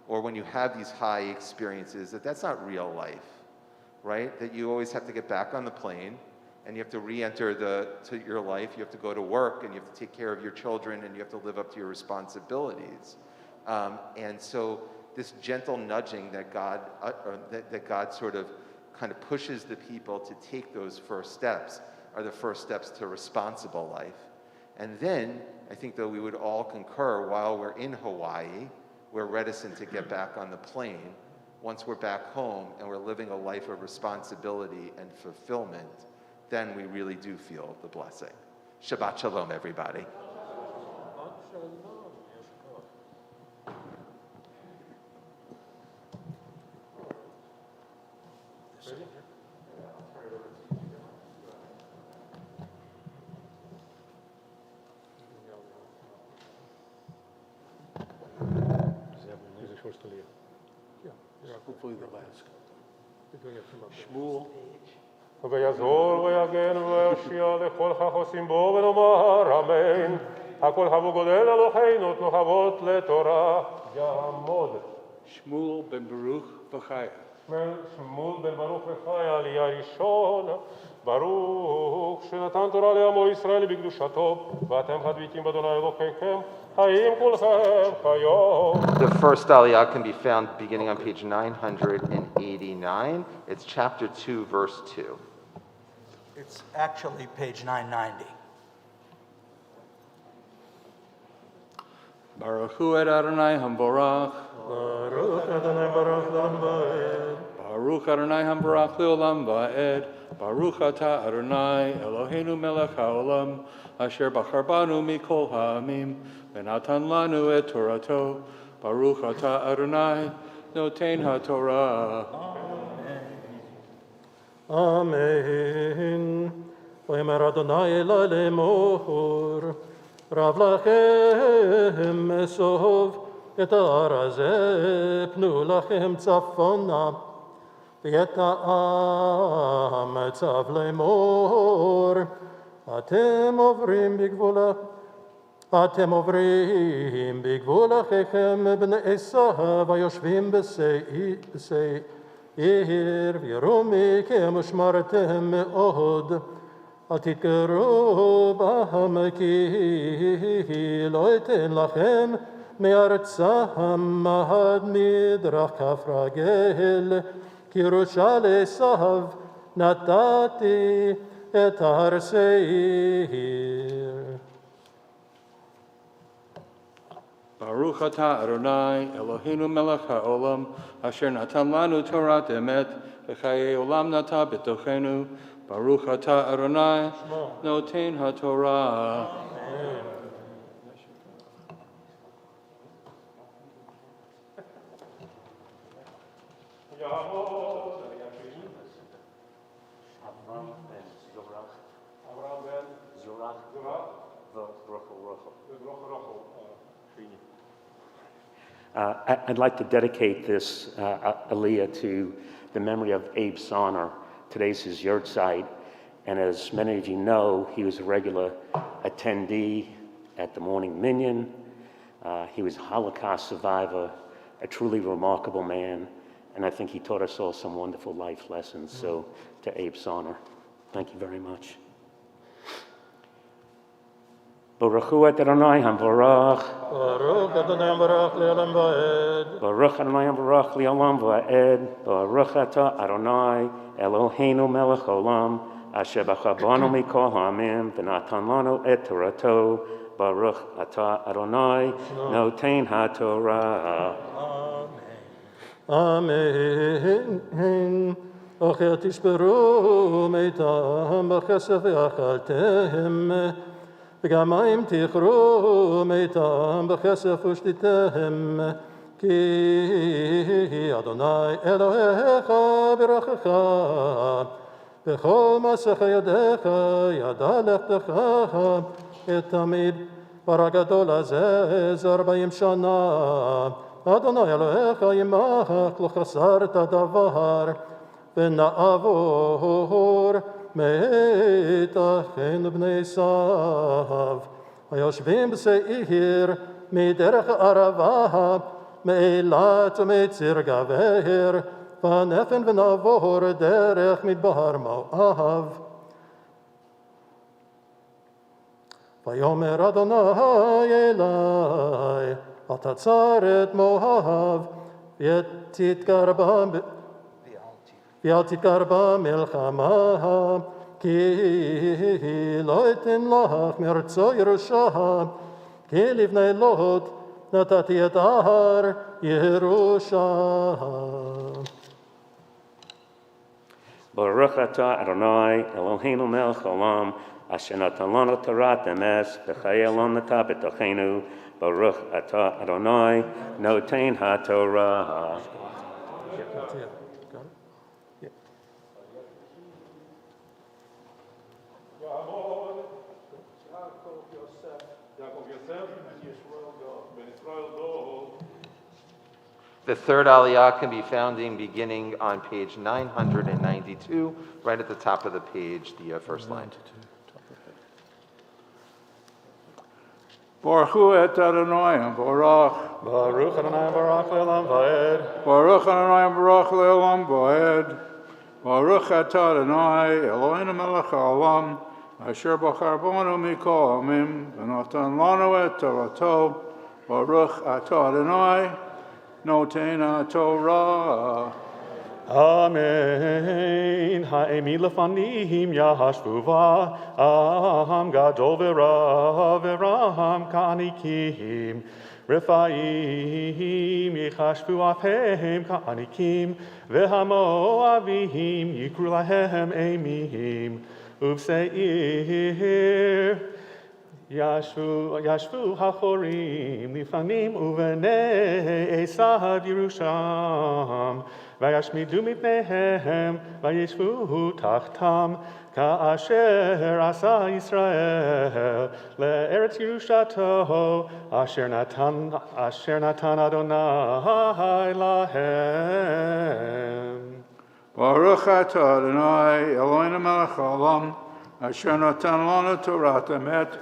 [SPEAKER 1] or when you have these high experiences, that's not real life, right? That you always have to get back on the plane, and you have to re-enter to your life. You have to go to work, and you have to take care of your children, and you have to live up to your responsibilities. And so this gentle nudging that God sort of kind of pushes the people to take those first steps are the first steps to responsible life. And then I think that we would all concur while we're in Hawaii, we're reticent to get back on the plane. Once we're back home and we're living a life of responsibility and fulfillment, then we really do feel the blessing. Shabbat Shalom, everybody.
[SPEAKER 3] Hopefully the last. Shmuel.
[SPEAKER 2] ויעזור ויגן ויושיע לכל החוסים בו ונאמר אמן. הכל הבו גודל אלוהינו תנוחבות לתורה יעמוד.
[SPEAKER 3] Shmuel ben Baruch Vachaya.
[SPEAKER 2] שמואל בן ברוך וחיה עלייה ראשון, ברוך שנתן תורה לעמו ישראל בקדושתו, ואתם חדביתים באדוני אלוהיכם, חיים כולכם כיום.
[SPEAKER 1] The first aliyah can be found beginning on page 989. It's chapter 2, verse 2.
[SPEAKER 7] It's actually page 990.
[SPEAKER 3] Baruch hu et Adonai Hamborach.
[SPEAKER 2] ברוך אדוני ברוך לעולם ועד.
[SPEAKER 3] Baruch Adonai Hamborach leolam va'ed. Baruch atah Adonai Eloheinu melech haolam. Asher bachar banu mikol ha'amim. Venatan lanu et Torato. Baruch atah Adonai noten ha'torah.
[SPEAKER 2] אמן. ויאמר אדוני אלי לאמור, רב לכם אסוב את ההר הזה, פנו לכם צפונה, ואת העם צב לאמור, אתם עוברים בגבול אחיכם בני עשיו היושבים בשעיר, ויראו מכם ושמרתם מאוד, אל תתגרו בהם כי לא אתן לכם מארצם עד מדרך כף רגל, כי ירושה לעשיו נתתי את הר שעיר.
[SPEAKER 3] Baruch atah Adonai Eloheinu melech haolam asher natan lanu Torat emet v'chayei olam nata b'tochenu. Baruch atah Adonai noten haTorah.
[SPEAKER 4] Avram ben Zorach. I'd like to dedicate this aliyah to the memory of Abe Sonner. Today's his yahrzeit, and as many of you know, he was a regular attendee at the morning minyan. He was a Holocaust survivor, a truly remarkable man, and I think he taught us all some wonderful life lessons. So to Abe Sonner, thank you very much. Baruch hu et Adonai Hamborach.
[SPEAKER 2] Baruch Adonai Baruch Le'olam Va'ed.
[SPEAKER 4] Baruch Adonai Hamborach Le'olam Va'ed. Baruch atah Adonai Eloheinu melech olam. Asher bachar banu mikol ha'amim v'natan lanu et Torato. Baruch atah Adonai noten ha'torah.
[SPEAKER 2] Amen. אוכל תשברו מיתם בכסף ואכלתם, וגם מים תכרו מיתם בכסף ושתיתם, כי אדוני אלוהיך ברכך, בכל מעשיך ידיך ידע לכתך, את תמיד הגדול הזה זה 40 שנה. אדוני אלוהיך עמך לא חסרת דבר, ונעבור מאת אחינו בני עשיו, היושבים בשעיר מדרך ערבה, מאילת ומציר גבר, ונפן ונעבור דרך מדבר מואב. ויאמר אדוני אלי, אל תצר את מואב, ואל תתקר במלחמה, כי לא אתן לך מארצו ירושה, כי לבני לוט נתתי את ההר ירושה.
[SPEAKER 4] Baruch atah Adonai Eloheinu melech olam.
[SPEAKER 8] אשר נתן לנו תורת אמס, וחיי עולם נטע בתוכנו, ברוך אתה אדוני, נותן התורה.
[SPEAKER 1] The third aliyah can be found beginning on page 992, right at the top of the page, the first line.
[SPEAKER 3] Baruch hu et Adonai, Baruch.
[SPEAKER 2] Baruch Adonai Baruch Le'olam Va'ed.
[SPEAKER 3] Baruch Adonai, Baruch Le'olam Va'ed. Baruch atah Adonai, Eloheinu melech haolam, asher bachar banu mikol amim, v'natan lanu et torato. Baruch atah Adonai, noten haTorah.
[SPEAKER 2] Amen. Ha'emi lefanim yahashvuva, aham gadol v'raham ka'anikim. Refaim yichashvu afhem ka'anikim, v'hamoavim yikru lahem emim. Uvseir yashvu hachorim lifanim uvenei esav Yerusham. Vayashmidu mipnehem, vayishvu tachtam, ka'asher asa Yisrael, le'eretz Yerushato, asher natan Adonai lahem.
[SPEAKER 3] Baruch atah Adonai, Eloheinu melech haolam, asher natan lanu torat emet,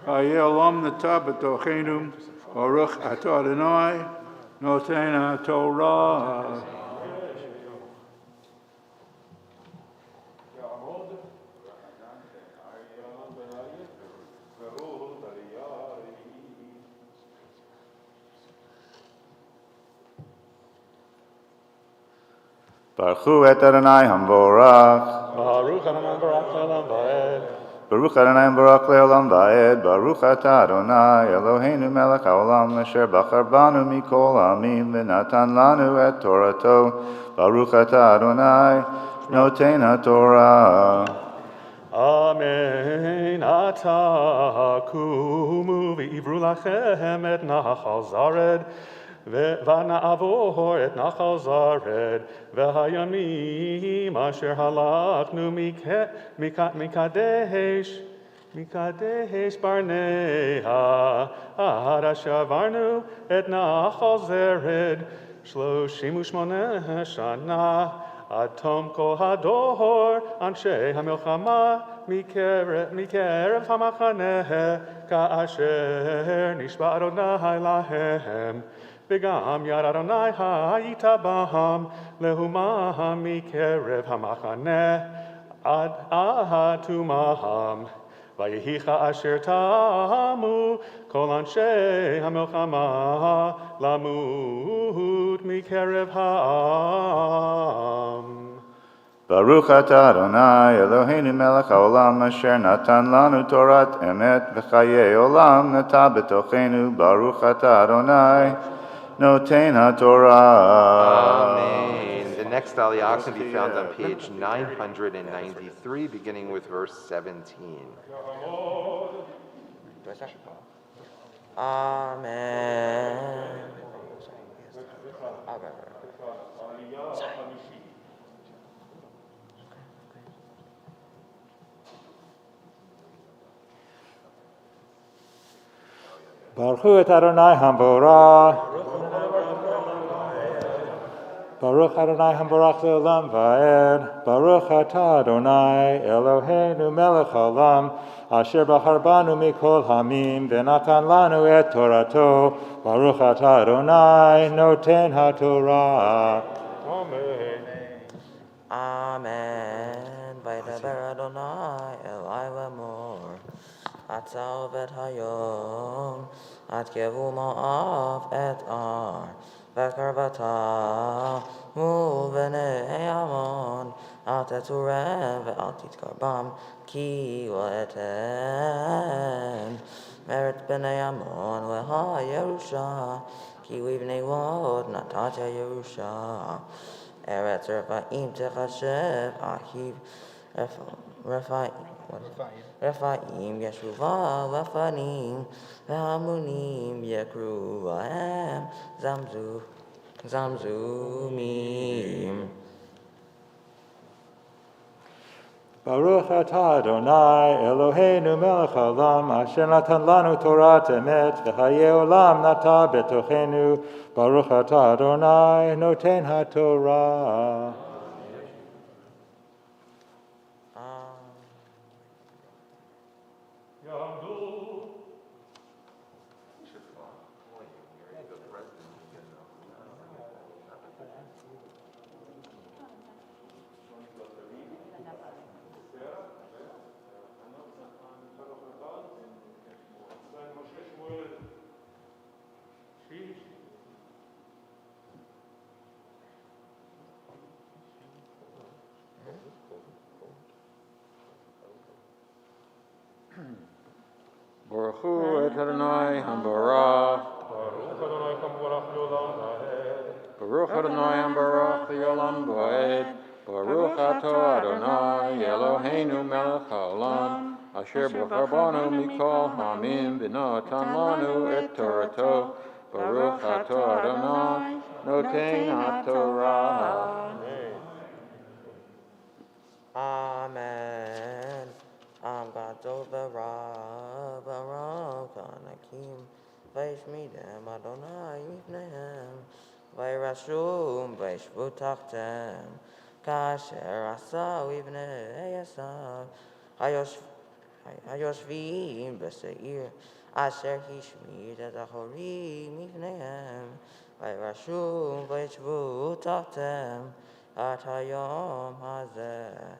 [SPEAKER 3] hayeh olam nata b'tochenu. Baruch atah Adonai, noten haTorah.
[SPEAKER 9] Baruch hu et Adonai hamvorach.
[SPEAKER 2] Baruch Adonai Baruch Le'olam Va'ed.
[SPEAKER 9] Baruch Adonai Baruch Le'olam Va'ed. Baruch atah Adonai Eloheinu melech haolam asher bachar banu mikol amim v'natan lanu et torato. Baruch atah Adonai noten haTorah.
[SPEAKER 2] Amen. Atah kumu v'ivru lachem et nachal zared. V'na'avor et nachal zared, v'hayamim asher halachnu mikadesh barneha, ad asher avarnu et nachal zared, shloshim u'shmoneh shana, ad tom kol hador, anshe hamilchama, mikerev hamachaneh, ka'asher nishba Adonai lahem. V'gam yad Adonai ha'yita b'ham, lehumam mikerev hamachaneh, ad tumaham. Vayehicha asher tamu, kol anshe hamilchama, lamut mikerev ha'am.
[SPEAKER 9] Baruch atah Adonai Eloheinu melech haolam asher natan lanu torat emet v'chayei olam nata b'tochenu. Baruch atah Adonai noten haTorah.
[SPEAKER 1] Amen. The next aliyah can be found on page 993, beginning with verse 17.
[SPEAKER 10] Amen.
[SPEAKER 3] Baruch hu et Adonai hamvorach. Baruch Adonai hamvorach le'olam va'ed. Baruch atah Adonai Eloheinu melech haolam, asher bachar banu mikol hamim, v'natan lanu et torato. Baruch atah Adonai noten haTorah.
[SPEAKER 2] Amen.
[SPEAKER 10] Amen. Vaydaber Adonai elai lemor. Atza ovet hayom. At kevu ma'av et ar. V'karvata mu v'nei amon. Al teturem ve'al titkarbam. Ki wa'eten. Meret b'nei amon ve'ha Yerusha. Ki v'nei vod natatya Yerusha. Eretz Refaim techashev ahiv Refaim רפאים ישובה ופנים והמונים יקרו להם זמזומים.
[SPEAKER 11] Baruch atah Adonai Eloheinu melech haolam asher natan lanu Torat emet v'chayei olam nata betochenu. Baruch atah Adonai noten haTorah.
[SPEAKER 3] Baruch Hu et Adonai Hambarach. Baruch Adonai Hambarach Leolam Va'ed. Baruch atah Adonai Eloheinu melech haolam asher bachar banu mikol hamim v'natan lanu et Torato. Baruch atah Adonai noten haTorah.
[SPEAKER 10] Amen. Am gadol v'rav kanakim v'yishmidem Adonai mipnehem v'yrashum v'yishvu tachtem kasher asa u'ivnei Esav hayoshvim b'seir asher hishmid et achorim mipnehem v'yrashum v'yishvu tachtem at hayom hazeh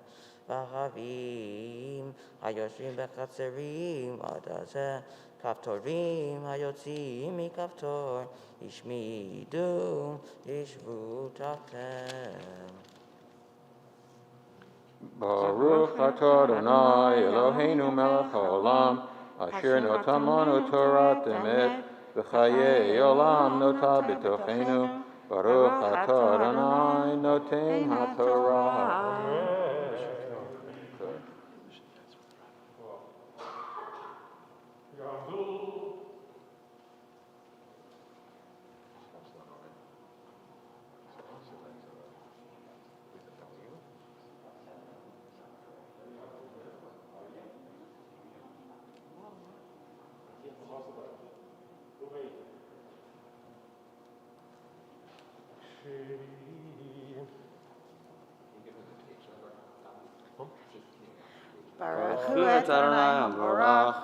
[SPEAKER 10] V'chavim hayoshvim b'chatzerim ad hazeh kaftorim hayotzim mikaftor ishmidu yishvu tachtem.
[SPEAKER 3] Baruch atah Adonai Eloheinu melech haolam asher notam lanu Torat emet v'chayei olam nota b'tochenu. Baruch atah Adonai noten haTorah.
[SPEAKER 12] Baruch Hu et Adonai Hambarach.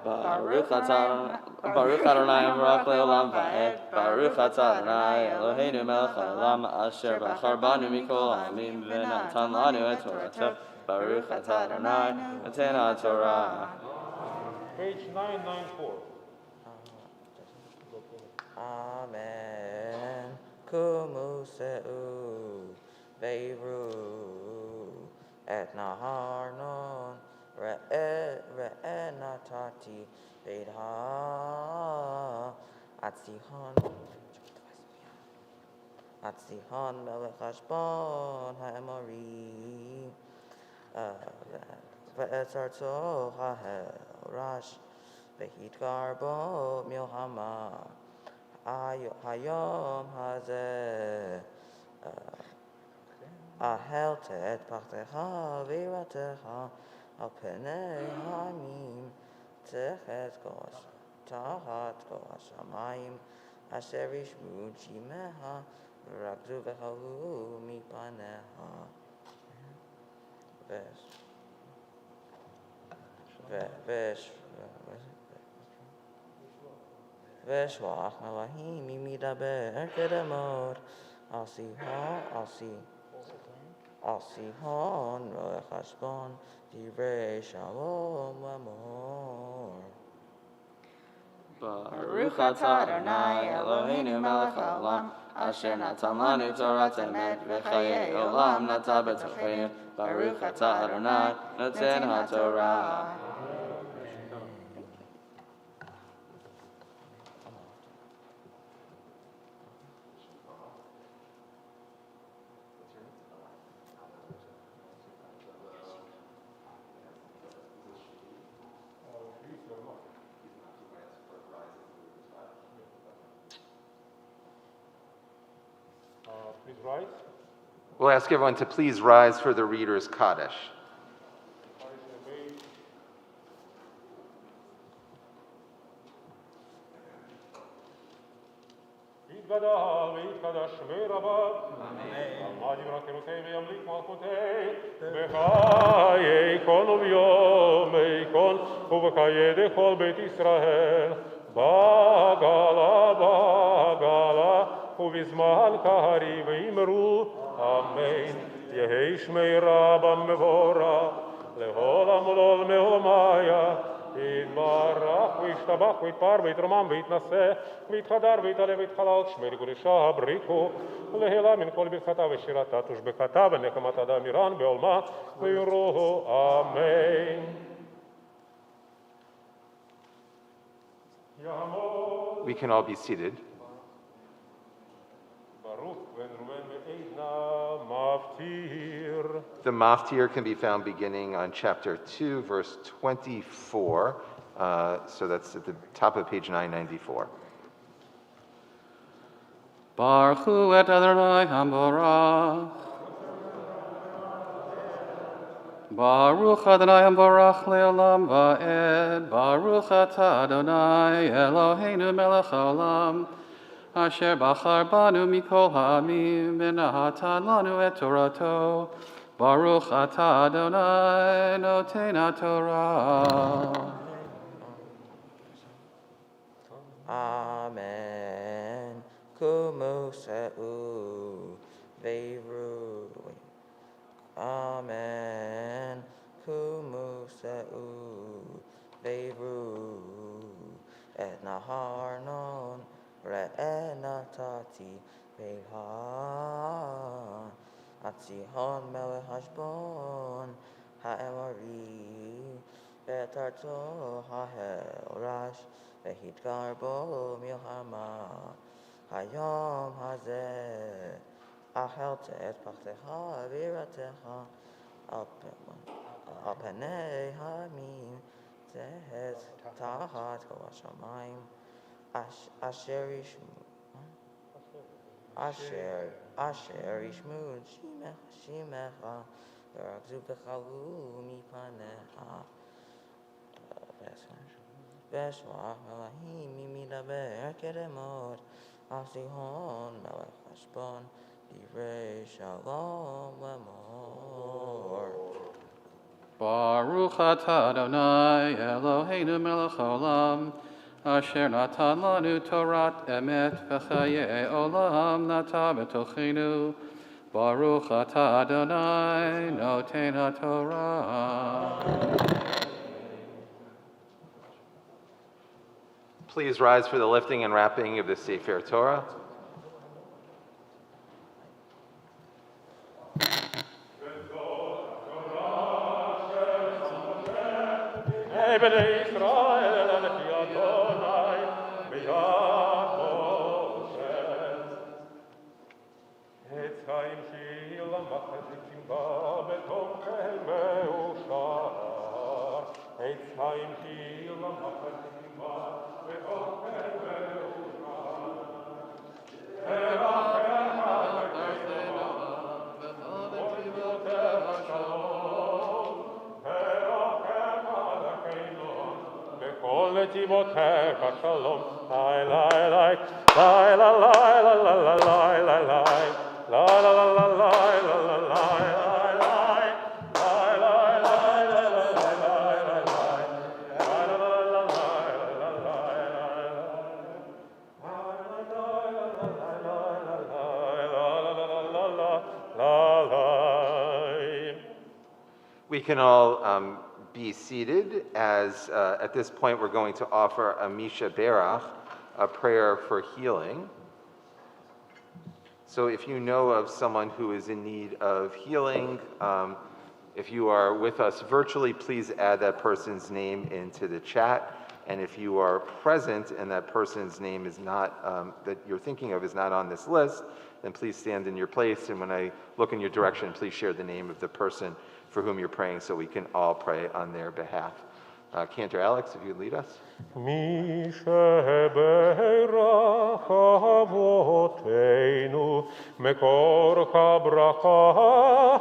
[SPEAKER 12] Baruch Adonai Hambarach Leolam Va'ed. Baruch atah Adonai Eloheinu melech haolam asher bachar banu mikol hamim v'natan lanu et Torato. Baruch atah Adonai noten haTorah.
[SPEAKER 2] Page 994.
[SPEAKER 10] Amen. Kumuseu veiru et nahar non re'e natati veidha atzihon melech hashbon ha'emori ve'etzarto ha'herash ve'hitgar bo milhama hayom hazeh aheltet pachtecha v'iratecha al penei hamim tahat kol hashamayim asher yishmu shimeha v'rakzu v'chalu mipaneha. V'shvach melahim imidaber kedemot al sihon ro'ech hashbon divrei shalom lamor.
[SPEAKER 12] Baruch atah Adonai Eloheinu melech haolam asher natan lanu Torat emet v'chayei olam nata b'tochenu. Baruch atah Adonai noten haTorah.
[SPEAKER 2] Please rise.
[SPEAKER 1] We'll ask everyone to please rise for the Reader's Kaddish.
[SPEAKER 2] יתגדל ויתקדש שמי רבב. עמד יברכנותי וימליך מלכותי. בחיי כל וביומי כל ובחיי דכל בית ישראל. בגלה ובזמן קהרי ואמרו אמן. יהי שמי רבם מבורך לעולם ולעולם מעולמיה. יתברך וישתבח ויתפאר ויתרומם ויתנשא ויתחדר ויתעלה ויתחלל שמי קדושה בריחו ולהילה מן כל ברכתה ושירתה תושבחתה ונחמת אדם אירן בעולמה ויראו אמן.
[SPEAKER 1] We can all be seated. The maftir can be found beginning on chapter 2, verse 24. So that's at the top of page 994.
[SPEAKER 12] Baruch hu et Adonai Hamborach. Baruch Adonai Hamborach le'olam va'ed. Baruch atah Adonai Eloheinu melech haolam. Asher bachar banu mikol ha'amim v'natan lanu et Torato. Baruch atah Adonai noten ha'Torah.
[SPEAKER 10] Amen. Kumu se'u veiru. Amen. Kumu se'u veiru. Et nahar non re'e natati ve'han. Atzihon melech hashbon ha'emori. Ve'tarto ha'hel rash. Ve'hitgar bo milhama. Hayom hazeh. Achelte et pachtecha v'iratecha. Al panei hamim. Tehet tahat kol hashamayim. Asher yishmu shimecha. V'rakzu b'chalu mipanecha. V'shmach melahim mimidaber kedemot. Asihon melech hashbon. Divrei shalom lemor.
[SPEAKER 12] Baruch atah Adonai Eloheinu melech haolam. Asher natan lanu Torat emet v'chayei olam nata b'tochenu. Baruch atah Adonai noten ha'Torah.
[SPEAKER 1] Please rise for the lifting and wrapping of the Sefer Torah.
[SPEAKER 2] Shalom, lai lai lai, lai la lai la la la lai lai lai, la la la la lai la la lai lai lai, lai lai lai la la lai lai lai lai, lai la la la lai la la lai lai.
[SPEAKER 1] We can all be seated as at this point we're going to offer a Misha Berach, a prayer for healing. So if you know of someone who is in need of healing, if you are with us virtually, please add that person's name into the chat. And if you are present and that person's name is not, that you're thinking of is not on this list, then please stand in your place. And when I look in your direction, please share the name of the person for whom you're praying so we can all pray on their behalf. Cantor Alex, if you would lead us.
[SPEAKER 2] מי שברך אבותינו מקור הברכה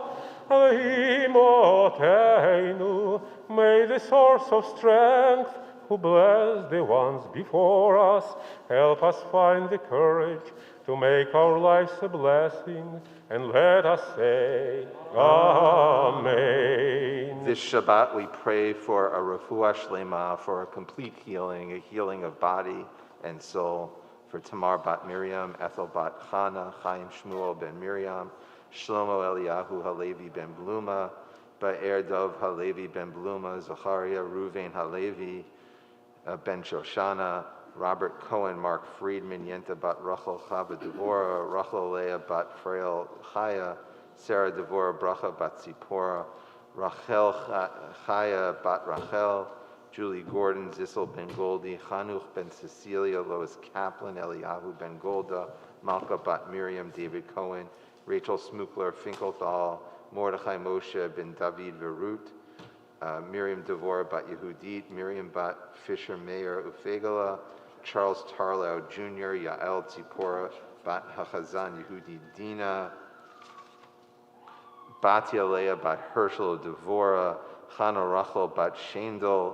[SPEAKER 2] לאמותינו, may the source of strength who bless the ones before us help us find the courage to make our lives a blessing, and let us say Amen.
[SPEAKER 1] This Shabbat we pray for a refuah shlema, for a complete healing, a healing of body and soul, for Tamar bat Miriam, Ethel bat Chana, Chaim Shmuel ben Miriam, Shlomo Eliyahu Halevi ben Bluma, Ba'er Dov Halevi ben Bluma, Zachariah Ruvain Halevi ben Shoshana, Robert Cohen, Mark Friedman, Yenta bat Rachel Chava Devorah, Rachel Leah bat Frail Chaya, Sarah Devorah Bracha bat Zipporah, Rachel Chaya bat Rachel, Julie Gordon, Zissel ben Goldi, Chanuch ben Cecilia, Lois Kaplan, Eliyahu ben Golda, Malka bat Miriam, David Cohen, Rachel Smukler, Finkelthal, Mordechai Moshe ben David Verut, Miriam Devorah bat Yehudit, Miriam bat Fisher Meir Ufegala, Charles Tarlow Jr., Yael Tzipora bat Hachazan Yehudi Dina, Batia Leah bat Herschel Devorah, Chana Rachel bat Shendel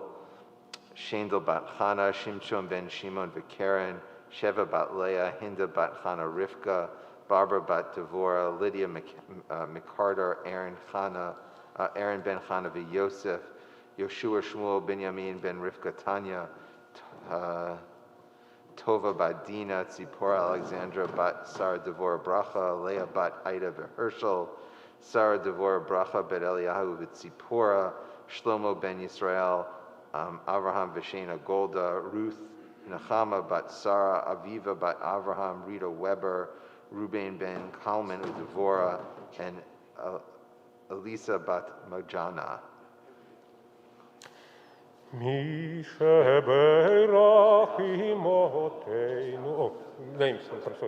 [SPEAKER 1] bat Chana, Shimshon ben Shimon Vekeren, Sheva bat Leah, Hinda bat Chana Rivka, Barbara bat Devorah, Lydia McCarter, Aaron ben Chana Yosef, Yoshua Shmuel Benjamin ben Rivka Tanya, Tova bat Dina, Tzipora Alexandra bat Sarah Devorah Bracha, Leah bat Ida Herschel, Sarah Devorah Bracha bet Eliyahu v'Tzipora, Shlomo ben Yisrael, Avraham v'Shena Golda, Ruth Nechama bat Sarah, Aviva bat Avraham, Rita Weber, Ruben ben Kalman u'Devorah, and Elisa bat Majana.
[SPEAKER 2] מי שברך אמותינו, names, I'm sorry.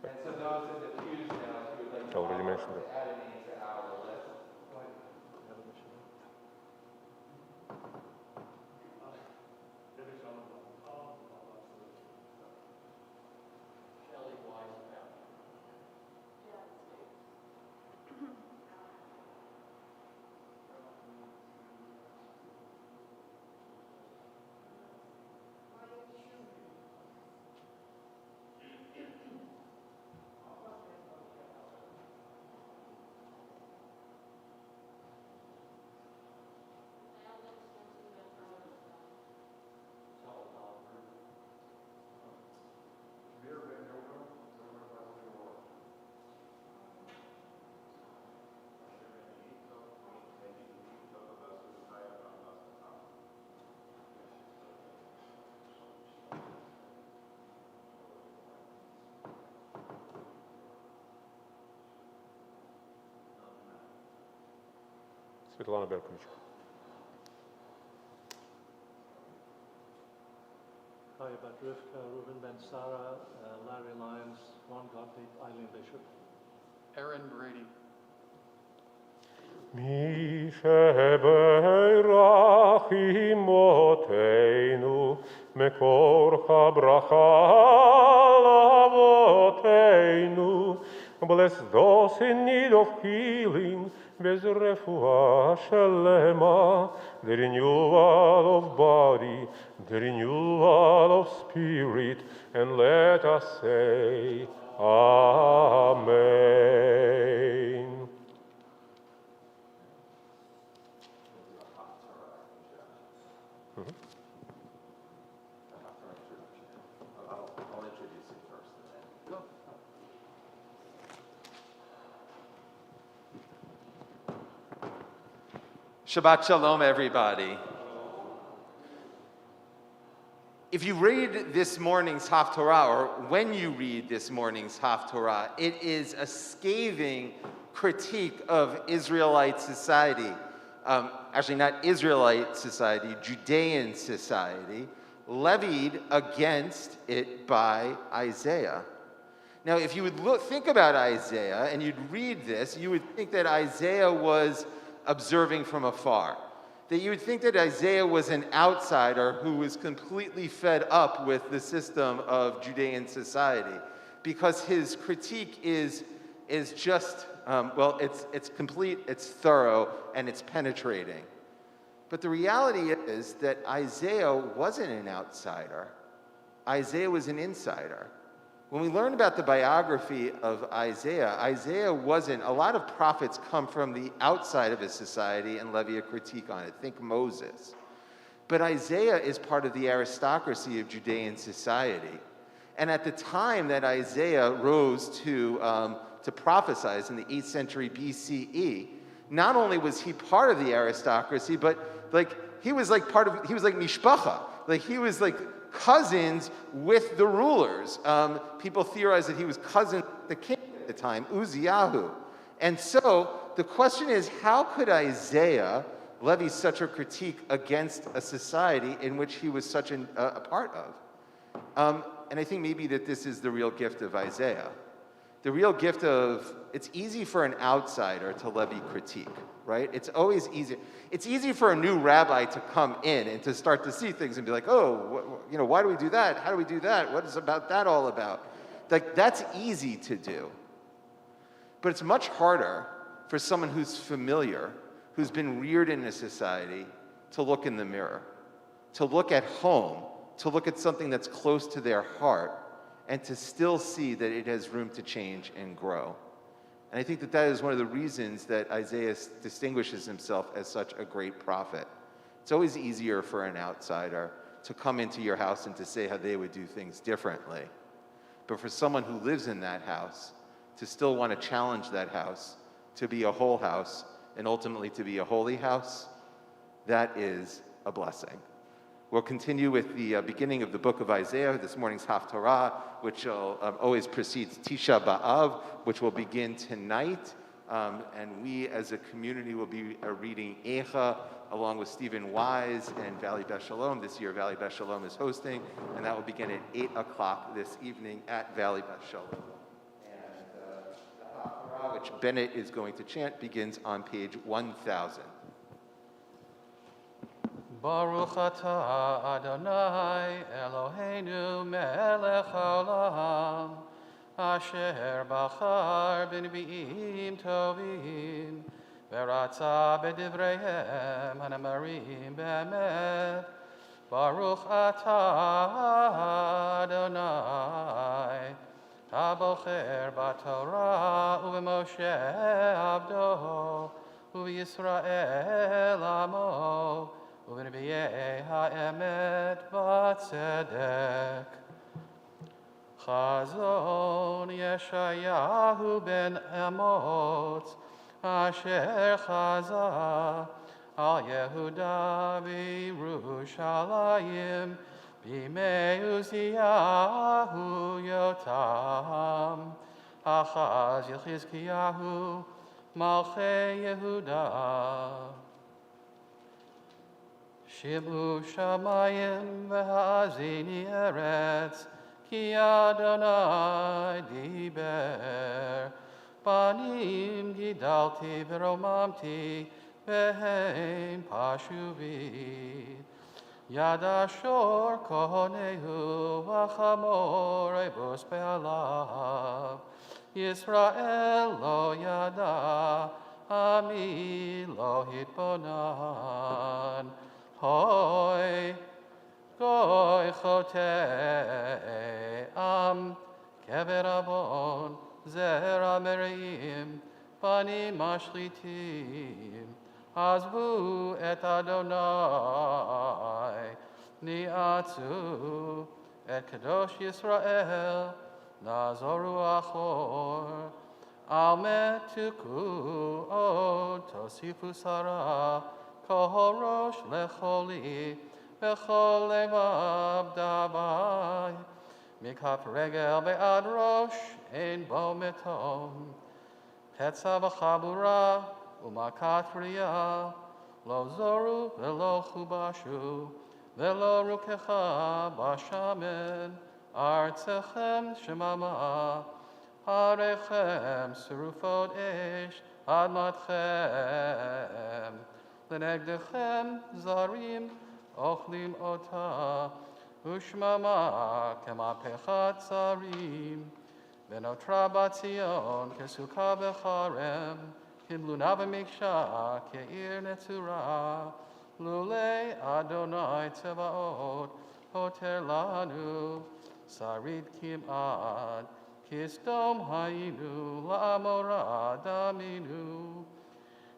[SPEAKER 1] And so those in the pews now, if you would like to
[SPEAKER 2] Already mentioned it.
[SPEAKER 1] add a name to our list.
[SPEAKER 2] Svetlana Berković.
[SPEAKER 13] Kaya bat Rivka, Reuben ben Sarah, Larry Lyons, Ron Gottlieb, Eileen Bishop.
[SPEAKER 3] Aaron Brady.
[SPEAKER 2] מי שברך אמותינו מקור הברכה לאבותינו, bless those in need of healing with refuah shelema, the renewal of body, the renewal of spirit, and let us say Amen.
[SPEAKER 1] I'll introduce it first. Shabbat Shalom, everybody. If you read this morning's Haftorah, or when you read this morning's Haftorah, it is a scathing critique of Israelite society. Actually, not Israelite society, Judean society, levied against it by Isaiah. Now, if you would think about Isaiah and you'd read this, you would think that Isaiah was observing from afar. that you would think that Isaiah was an outsider who was completely fed up with the system of Judean society, because his critique is just, it's complete, it's thorough, and it's penetrating. But the reality is that Isaiah wasn't an outsider. Isaiah was an insider. When we learn about the biography of Isaiah wasn't, a lot of prophets come from the outside of his society and levy a critique on it. Think Moses. But Isaiah is part of the aristocracy of Judean society. And at the time that Isaiah rose to prophesize in the 8th century BCE, not only was he part of the aristocracy, but he was like mishpacha. He was like cousins with the rulers. People theorize that he was cousin with the king at the time, Uzziyahu. And so the question is, how could Isaiah levy such a critique against a society in which he was such a part of? And I think maybe that this is the real gift of Isaiah. The real gift of, it's easy for an outsider to levy critique, right? It's always easy. It's easy for a new rabbi to come in and to start to see things and be like, oh, why do we do that? How do we do that? What is about that all about? That's easy to do. But it's much harder for someone who's familiar, who's been reared in a society, to look in the mirror, to look at home, to look at something that's close to their heart, and to still see that it has room to change and grow. And I think that that is one of the reasons that Isaiah distinguishes himself as such a great prophet. It's always easier for an outsider to come into your house and to say how they would do things differently. But for someone who lives in that house, to still want to challenge that house, to be a whole house, and ultimately to be a holy house, that is a blessing. We'll continue with the beginning of the book of Isaiah, this morning's Haftarah, which always precedes Tisha B'Av, which will begin tonight. And we as a community will be reading Eicha along with Stephen Wise and Valley Beth Shalom. This year, Valley Beth Shalom is hosting, and that will begin at 8 o'clock this evening at Valley Beth Shalom. And the Haftarah, which Bennett is going to chant, begins on page 1000.
[SPEAKER 3] Baruch atah Adonai Eloheinu melech haolam asher bachar b'neviim tovim v'ratza b'divreihem hanamarim be'emet. Baruch atah Adonai habocher b'Torah u'b'Moshe abdo u'b'Yisrael amo ובנביאי האמת בצדק. חזון ישעיהו בן אמוץ אשר חזה על יהודה וירושלים בימי עוזיהו יותם אחז יחזקיהו מלכי יהודה. Shimu shamayim v'hazini eretz, ki Adonai diber. Banim gidalti v'romamti, v'hem pashuvi. Yad ashor kohonehu v'chamor ebos be'alav. Yisrael lo yada, ami lo hitbonan. Hoi, goy chotei am, kever avon, zera mereim, panim mashlitim, azvu et Adonai, niatzu et kadosh Yisrael, nazoru achor, al metuku od tosifu sarah, Kol rosh lecholi, v'chol levav davai. Mikaf regel be'ad rosh, ein bo metom. Petza v'chabura, u'makat riyah, lo zoru v'lo chubashu, v'lo rukecha b'shamen, artzechem shemama, harechem surufot esh, admatchem. לנגדכם זרים אוכלים אותה, ושממה כמהפכת צרים. ונותרה בציון כסוכה בכרם, כמלונה במקשה כעיר נצורה. לולי אדוני צבאות הותר לנו, שריד כמעט, כסדום היינו, לעמורה דמינו.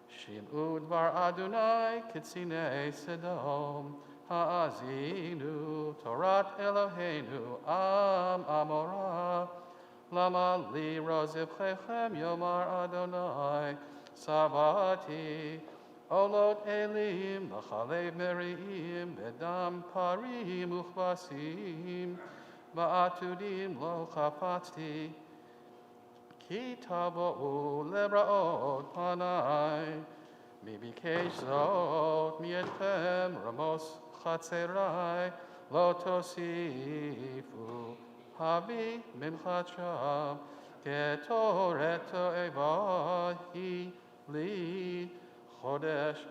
[SPEAKER 3] שמעו דבר אדוני כציני סדום, האזינו תורת אלוהינו עם עמורה. למה לי רוזבכם יאמר אדוני, שבעתי. עולות אלים בחלב מריעים, בדם פרים וכבשים, בעתודים לא חפצתי, כי תבואו לראות פניי. מי ביקש זאת מידכם, רמוס חצרי, לא תוסיפו. הביא מנחת שם, כתורת תועבה היא לי. חודש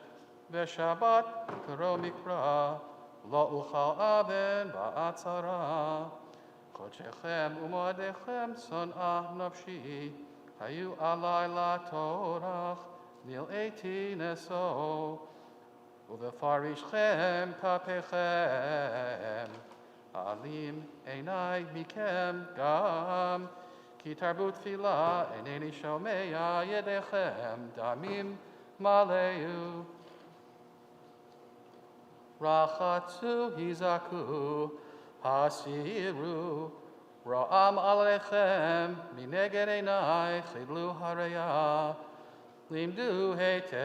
[SPEAKER 3] ושבת קרוא מקרא, לא אוכל אבן בעצרה. חודשכם ומועדיכם שונאה נפשי, היו עלי לטורח, נלאיתי נשוא. ובפרישכם כפיכם, אלים עיני מכם גם, כי תרבו תפילה אינני שומע ידיכם, דמים מלאו. רחצו היזכו, הסירו, רועם עליכם, מנגד עיני חידלו הראייה. לימדו היטב,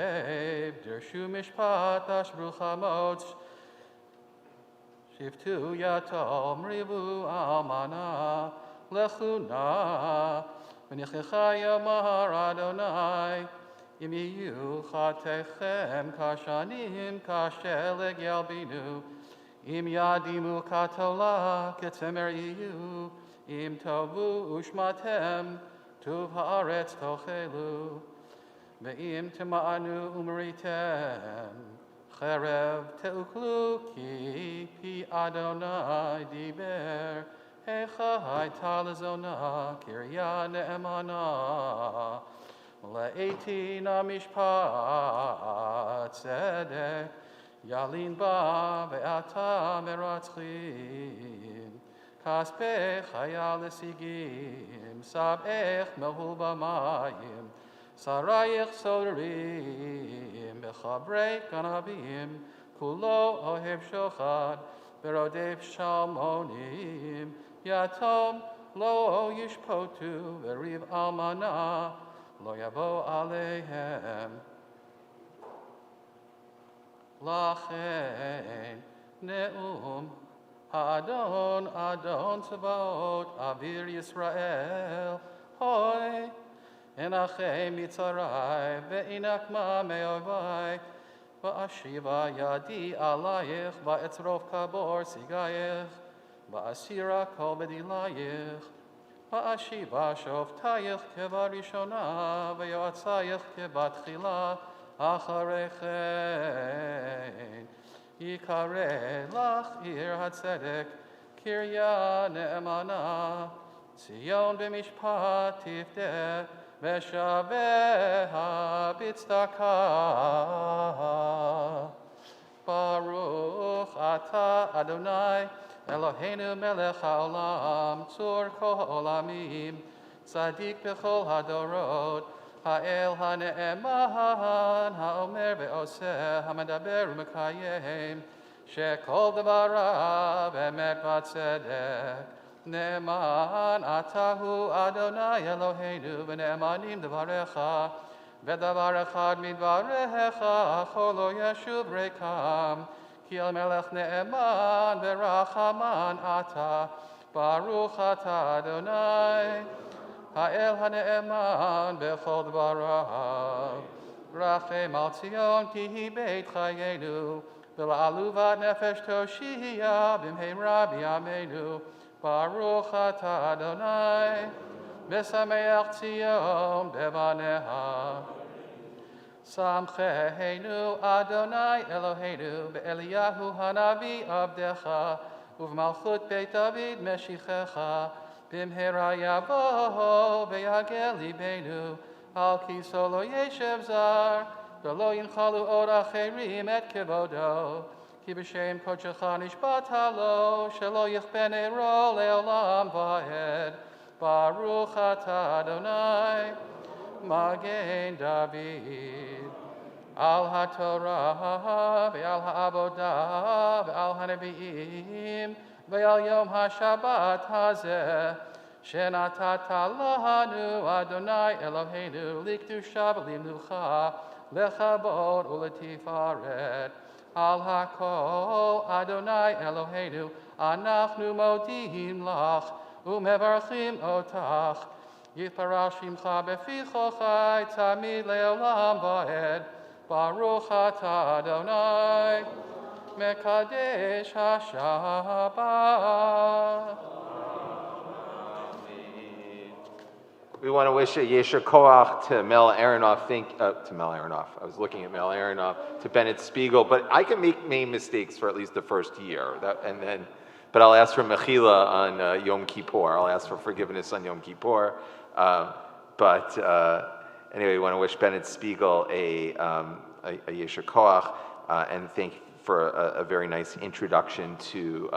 [SPEAKER 3] דרשו משפט, אשרו חמוץ, שפטו יתום, ריבו אלמנה, לכו נא, ונכחה יאמר אדוני, אם יהיו חטאיכם כשנים, כשלג ילבינו, אם ידימו כתולה, כצמר יהיו, אם תבואו ושמעתם, טוב הארץ תאכלו. ואם תמענו ומריתם, חרב תאכלו, כי פי אדוני דיבר. היכה הייתה לזונה, קריה נאמנה. לאתי נא משפט צדק, ילין בה ועתה מרצחים. כספך היה לשיגים, שבעך מהול במים. שרייך סודרים, בחברי גנבים, כולו אוהב שוחד, ורודף שלמונים. יתום לא ישפוטו, וריב אלמנה לא יבוא עליהם. לכן נאום האדון אדון צבאות, אביר ישראל, הוי אנחי מצרי, ואנקמה מאויבי, ואשיבה ידי עלייך, ואצרוף כבור סיגייך, ואסירה כל בדילייך, ואשיבה שופטייך כבראשונה, ויועצייך כבתחילה, אחרי כן יקרא לך עיר הצדק, קריה נאמנה. ציון במשפט תפדה, ושביה בצדקה. ברוך אתה אדוני אלוהינו מלך העולם, צור כל העולמים, צדיק בכל הדורות, האל הנאמן, האומר ועושה, המדבר ומקיים, שכל דבריו אמת וצדק. נאמן אתה הוא אדוני אלוהינו, ונאמנים דבריך, ודבר אחד מדבריך כל לא ישוב ריקם, כי אל מלך נאמן ורחמן אתה. ברוך אתה אדוני האל הנאמן בכל דבריו. רחם על ציון כי היא בית חיינו, ולעלובת נפש תושיע במהרה בימינו. ברוך אתה אדוני משמח ציון בבניה. Samcheinu Adonai Eloheinu be'Eliyahu hanavi avdecha uv'malchut Beit David meshichecha b'mhera yavo ve'yagel libenu al kiso lo yeshev zar v'lo yinchalu od acherim et kevodo ki b'shem kodshecha nishbata lo shelo yichben ero le'olam va'ed Baruch atah Adonai Magen David, Al HaTorah, Ve'al HaAvodah, Ve'al HaNevi'im, Ve'al Yom HaShabbat Hazeh, Shenatata Lahanu Adonai Eloheinu, Likdusha V'limnucha, Lechabod Uletifaret, Al HaKol Adonai Eloheinu, Anachnu Modim Lach, Umevarchim Otach, Yitparach Shimcha befichochai tamid leolam va'ed Baruch atah Adonai Mekadesh HaShabbat.
[SPEAKER 1] We want to wish a Yesher Koach to Mel Aronoff. To Mel Aronoff. I was looking at Mel Aronoff, to Bennett Spiegel, but I can make mistakes for at least the first year. But I'll ask for Mechila on Yom Kippur. I'll ask for forgiveness on Yom Kippur. Anyway, we want to wish Bennett Spiegel a Yesher Koach and thank for a very nice introduction to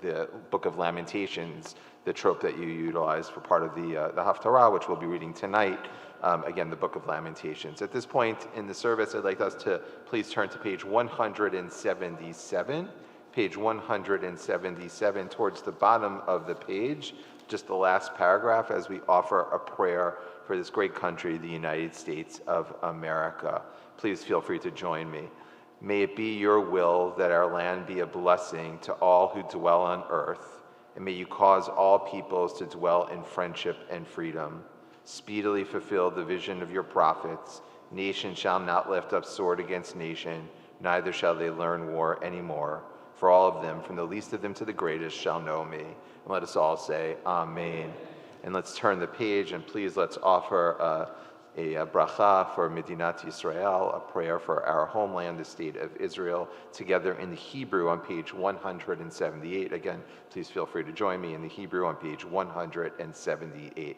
[SPEAKER 1] the Book of Lamentations, the trope that you utilized for part of the Haftarah, which we'll be reading tonight. Again, the Book of Lamentations. At this point in the service, I'd like us to please turn to page 177. Page 177, towards the bottom of the page, just the last paragraph, as we offer a prayer for this great country, the United States of America. Please feel free to join me. May it be your will that our land be a blessing to all who dwell on earth, and may you cause all peoples to dwell in friendship and freedom. Speedily fulfill the vision of your prophets. Nation shall not lift up sword against nation, neither shall they learn war anymore. For all of them, from the least of them to the greatest, shall know me. And let us all say, Amen. And let's turn the page, and please let's offer a bracha for Medinat Yisrael, a prayer for our homeland, the state of Israel, together in the Hebrew on page 178. Again, please feel free to join me in the Hebrew on page 178.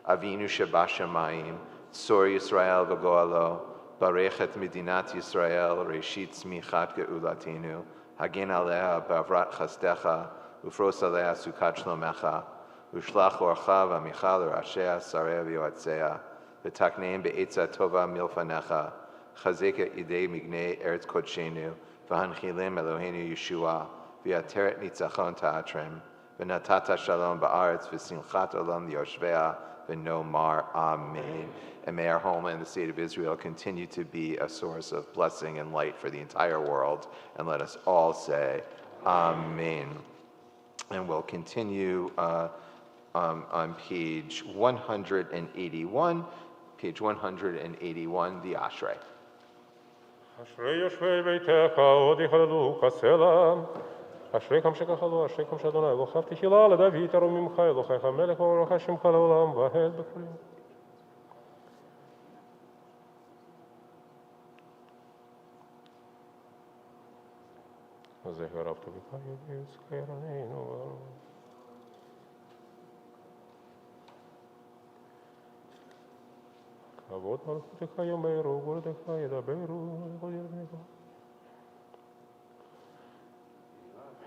[SPEAKER 1] Avinu Shabashamayim, Sor Yisrael v'goalo, Barechet Medinat Yisrael, Reshit Smichat Geulatenu, Hagen Aleha Bavrat Chastecha, Ufros Aleha Sukat Shlomecha, Ushlach Orcha V'amicha L'Rashea Sareh V'yotzea, V'takneim Be'etza Tova Milfanecha, Chazeka Idei Mignei Eretz Kodshenu, V'hanchilem Eloheinu Yeshua, V'yateret Nitzachon Ta'atrem, V'natata Shalom Ba'aretz V'simchat Olam Yoshvea, V'nomar Amen. And may our homeland, the state of Israel, continue to be a source of blessing and light for the entire world. And let us all say, Amen. And we'll continue on page 181. Page 181, the Ashrei.
[SPEAKER 2] אשרי יושבי ביתך עוד יחללו כסלע, אשריכם שכחלו, אשריכם שאדוני אלוהיו תחילה לדוד תרוממך אלוהיך מלך וברוך שמך לעולם ועד בכלים. זכר רב טובך יזכר עלינו. כבוד מלכותך יאמרו, גבורתך ידברו, לכל ירדנך.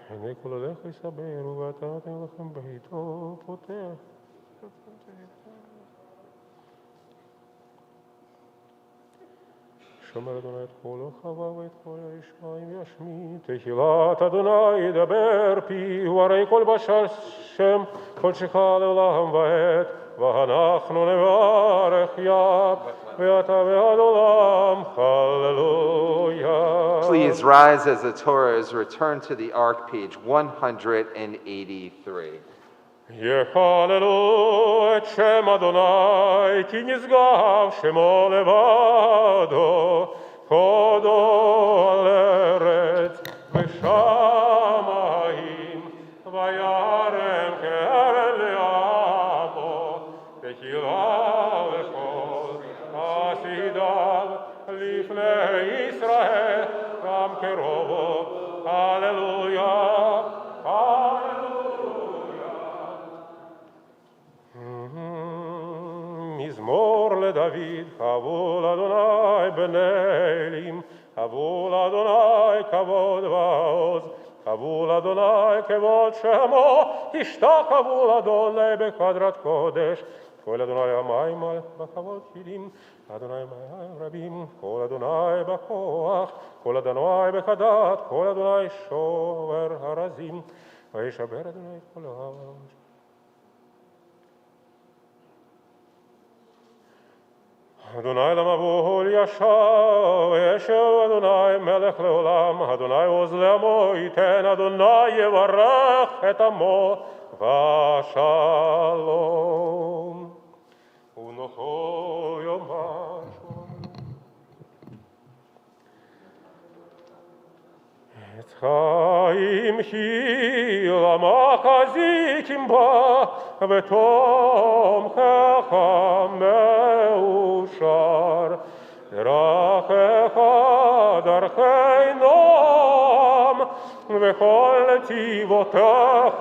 [SPEAKER 2] הנה כל עליך יסברו, ואתה תן לכם ביתו פותח. שומר אדוני את כל החווה ואת כל הישמעים ישמיע. תהילת אדוני ידבר פיהו, הרי כל בשר שם קודשך לעולם ועד. ואנחנו נברך יד ואתה ועד עולם. Hallelujah.
[SPEAKER 1] Please rise as the Torah is returned to the Ark, page 183.
[SPEAKER 2] יחללו את שם אדוני, כי נשגב שמו לבדו, כבודו על ארץ ושמיים, וירם כאבן לאבו, תהילה לכל חסידיו, kerovo. Hallelujah. Hallelujah. מזמור לדוד, חבו לאדוני בני אלים, חבו לאדוני כבוד ועוז, חבו לאדוני כבוד שמו, השתחוו לאדוני בחדרת קודש, כל אדוני המים בכבוד שירים, אדוני מים רבים, כל אדוני בכוח, כל אדוני בחדת, כל אדוני שובר הרזים, וישבר אדוני את כל העם. אדוני למבול ישב, ישב אדוני מלך לעולם, אדוני עוז לעמו ייתן, אדוני יברך את עמו בשלום. ונוחו יאמר את חיים היא למחזיקים בה, ותומכך מאושר. דרכך דרכי נועם, וכל נתיבותיך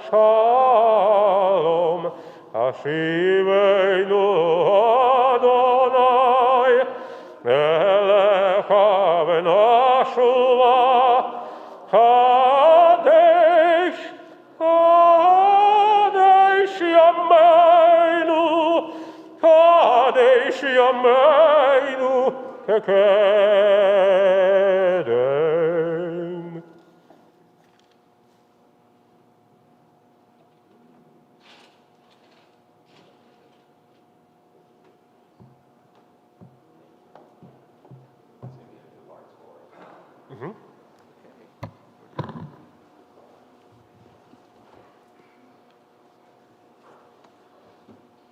[SPEAKER 2] שלום. השיבנו אדוני אליך ונשובה, חדש חדש ימינו, חדש ימינו כקדם.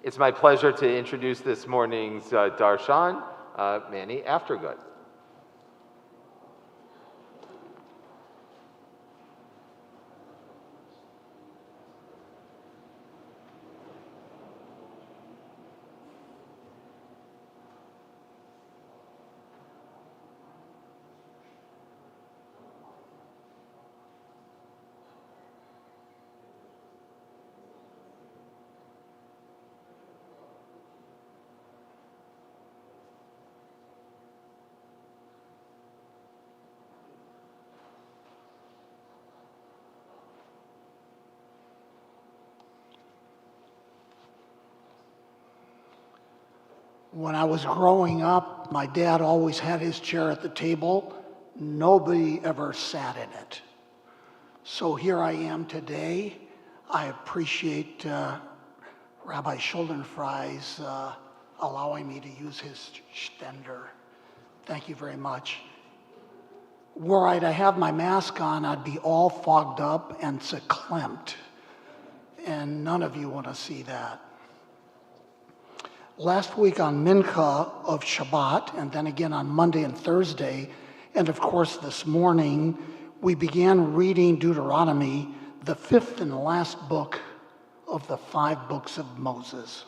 [SPEAKER 1] It's my pleasure to introduce this morning's darshan, Manny Aftergood.
[SPEAKER 5] When I was growing up, my dad always had his chair at the table. Nobody ever sat in it. So here I am today. I appreciate Rabbi Schuldenfrei's allowing me to use his stender. Thank you very much. Were I to have my mask on, I'd be all fogged up and verklempt. And none of you want to see that. Last week on Mincha of Shabbat, and then again on Monday and Thursday, and of course this morning, we began reading Deuteronomy, the fifth and last book of the 5 books of Moses.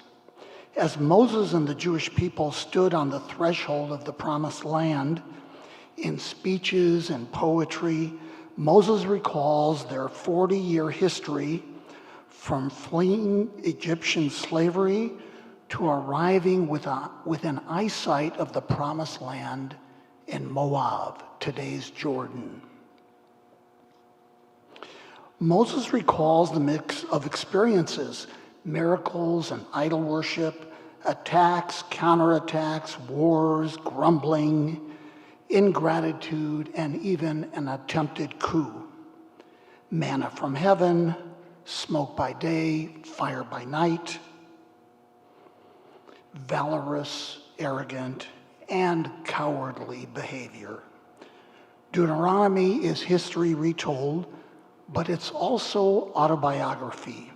[SPEAKER 5] As Moses and the Jewish people stood on the threshold of the promised land, in speeches and poetry, Moses recalls their 40-year history from fleeing Egyptian slavery to arriving within eyesight of the promised land in Moab, today's Jordan. Moses recalls the mix of experiences, miracles and idol worship, attacks, counterattacks, wars, grumbling, ingratitude, and even an attempted coup. Manna from heaven, smoke by day, fire by night, valorous, arrogant, and cowardly behavior. Deuteronomy is history retold, but it's also autobiography.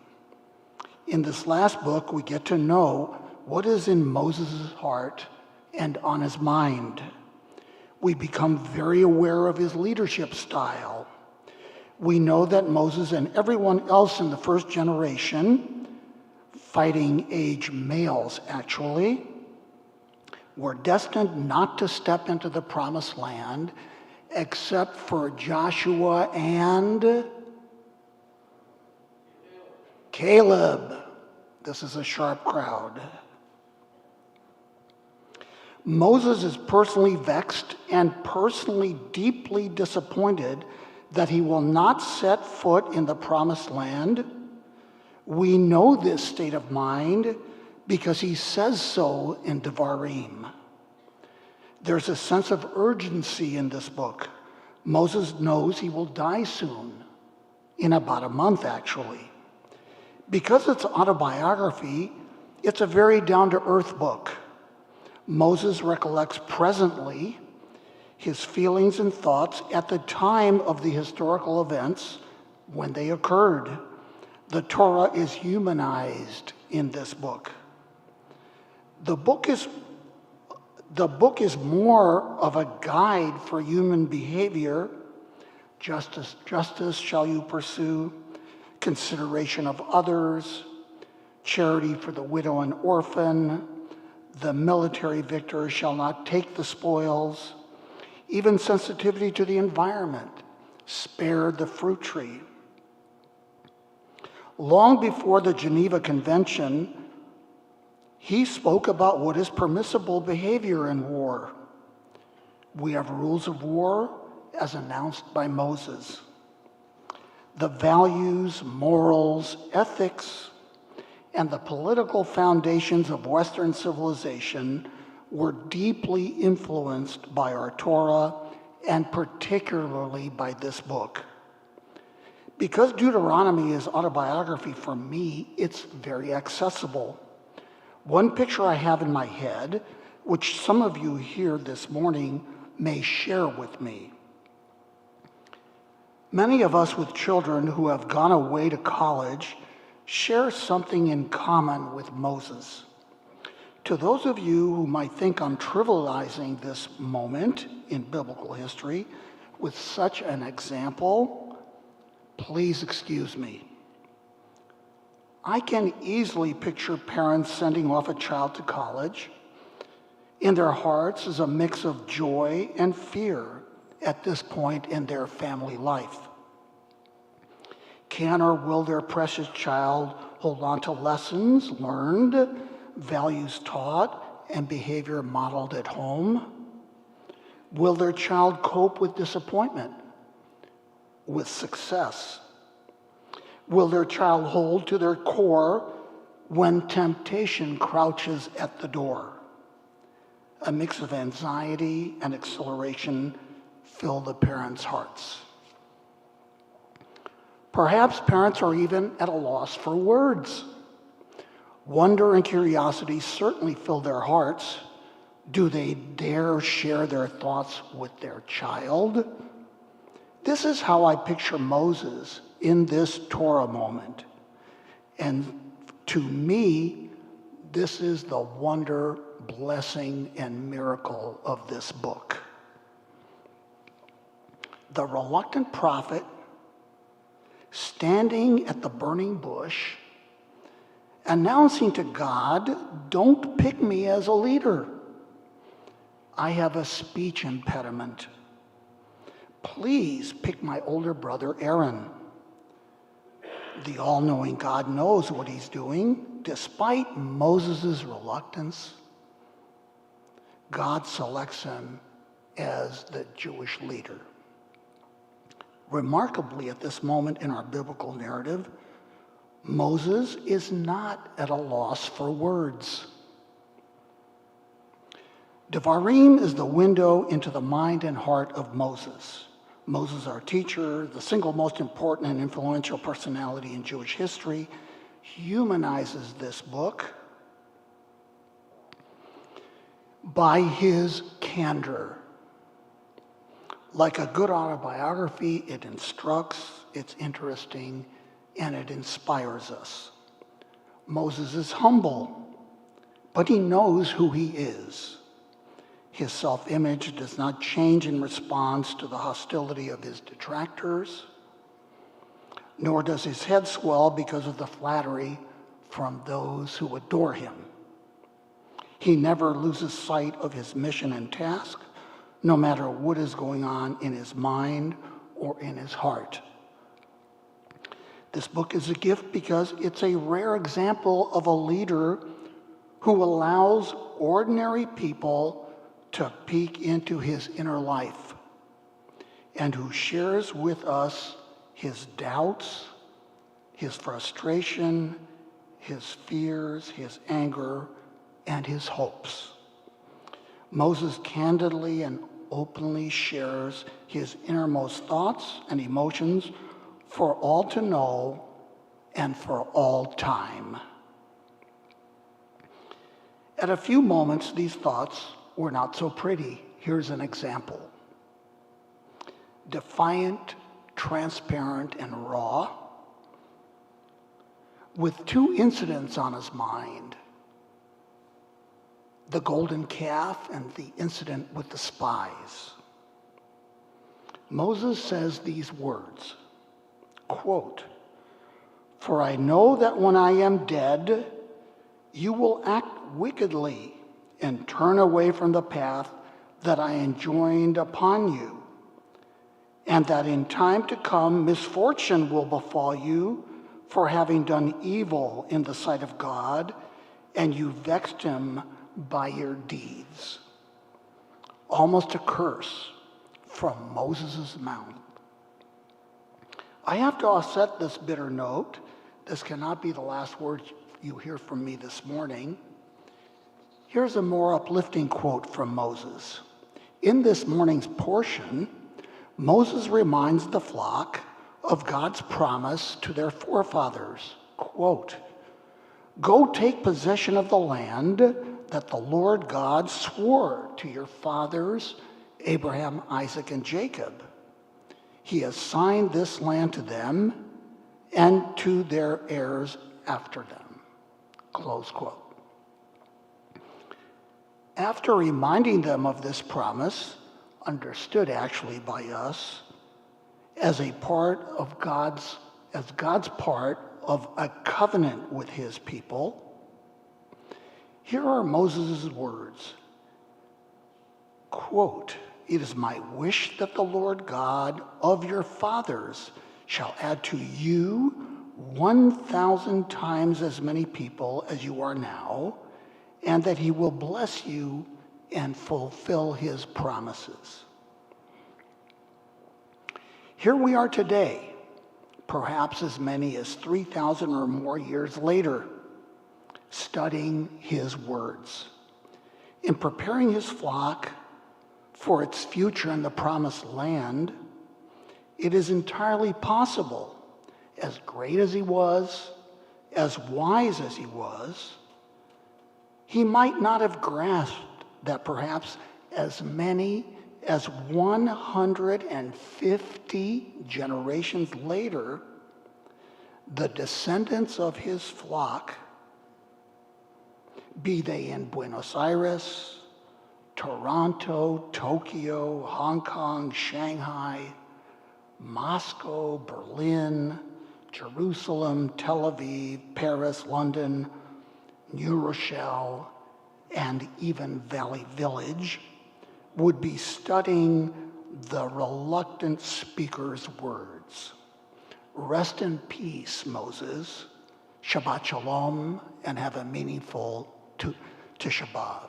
[SPEAKER 5] In this last book, we get to know what is in Moses' heart and on his mind. We become very aware of his leadership style. We know that Moses and everyone else in the first generation, fighting age males actually, were destined not to step into the promised land
[SPEAKER 14] except for Joshua and Caleb. This is a sharp crowd. Moses is personally vexed and personally deeply disappointed that he will not set foot in the promised land. We know this state of mind because he says so in Devarim. There's a sense of urgency in this book. Moses knows he will die soon, in about a month actually. Because it's autobiography, it's a very down-to-earth book. Moses recollects presently his feelings and thoughts at the time of the historical events when they occurred. The Torah is humanized in this book. The book is more of a guide for human behavior. Justice shall you pursue, consideration of others, charity for the widow and orphan, the military victor shall not take the spoils, even sensitivity to the environment, spare the fruit tree. Long before the Geneva Convention, he spoke about what is permissible behavior in war. We have rules of war as announced by Moses. The values, morals, ethics, and the political foundations of Western civilization were deeply influenced by our Torah and particularly by this book. Because Deuteronomy is autobiography for me, it's very accessible. One picture I have in my head, which some of you here this morning may share with me. Many of us with children who have gone away to college share something in common with Moses. To those of you who might think I'm trivializing this moment in biblical history with such an example, please excuse me. I can easily picture parents sending off a child to college. In their hearts is a mix of joy and fear at this point in their family life. Can or will their precious child hold on to lessons learned, values taught, and behavior modeled at home? Will their child cope with disappointment, with success? Will their child hold to their core when temptation crouches at the door? A mix of anxiety and exhilaration fill the parents' hearts. Perhaps parents are even at a loss for words. Wonder and curiosity certainly fill their hearts. Do they dare share their thoughts with their child? This is how I picture Moses in this Torah moment. And to me, this is the wonder, blessing, and miracle of this book. The reluctant prophet standing at the burning bush, announcing to God, "Don't pick me as a leader. I have a speech impediment. Please pick my older brother Aaron." The all-knowing God knows what he's doing. Despite Moses' reluctance, God selects him as the Jewish leader. Remarkably, at this moment in our biblical narrative, Moses is not at a loss for words. Devarim is the window into the mind and heart of Moses. Moses, our teacher, the single most important and influential personality in Jewish history, humanizes this book by his candor. Like a good autobiography, it instructs, it's interesting, and it inspires us. Moses is humble, but he knows who he is. His self-image does not change in response to the hostility of his detractors, nor does his head swell because of the flattery from those who adore him. He never loses sight of his mission and task, no matter what is going on in his mind or in his heart. This book is a gift because it's a rare example of a leader who allows ordinary people to peek into his inner life and who shares with us his doubts, his frustration, his fears, his anger, and his hopes. Moses candidly and openly shares his innermost thoughts and emotions for all to know and for all time. At a few moments, these thoughts were not so pretty. Here's an example. Defiant, transparent, and raw, with two incidents on his mind: the golden calf and the incident with the spies. Moses says these words, quote, "For I know that when I am dead, you will act wickedly and turn away from the path that I enjoined upon you, and that in time to come misfortune will befall you for having done evil in the sight of God, and you vexed him by your deeds." Almost a curse from Moses' mouth. I have to offset this bitter note. This cannot be the last words you hear from me this morning. Here's a more uplifting quote from Moses. In this morning's portion, Moses reminds the flock of God's promise to their forefathers. Quote, "Go take possession of the land that the Lord God swore to your fathers, Abraham, Isaac, and Jacob. He assigned this land to them and to their heirs after them." Close quote. After reminding them of this promise, understood actually by us as a part of God's part of a covenant with his people, here are Moses' words. Quote, "It is my wish that the Lord God of your fathers shall add to you 1,000 times as many people as you are now, and that he will bless you and fulfill his promises." Here we are today, perhaps as many as 3,000 or more years later, studying his words. In preparing his flock for its future in the promised land, it is entirely possible, as great as he was, as wise as he was, he might not have grasped that perhaps as many as 150 generations later, the descendants of his flock, be they in Buenos Aires, Toronto, Tokyo, Hong Kong, Shanghai, Moscow, Berlin, Jerusalem, Tel Aviv, Paris, London, New Rochelle, and even Valley Village, would be studying the reluctant speaker's words. Rest in peace, Moses. Shabbat Shalom, and have a meaningful Tisha B'Av.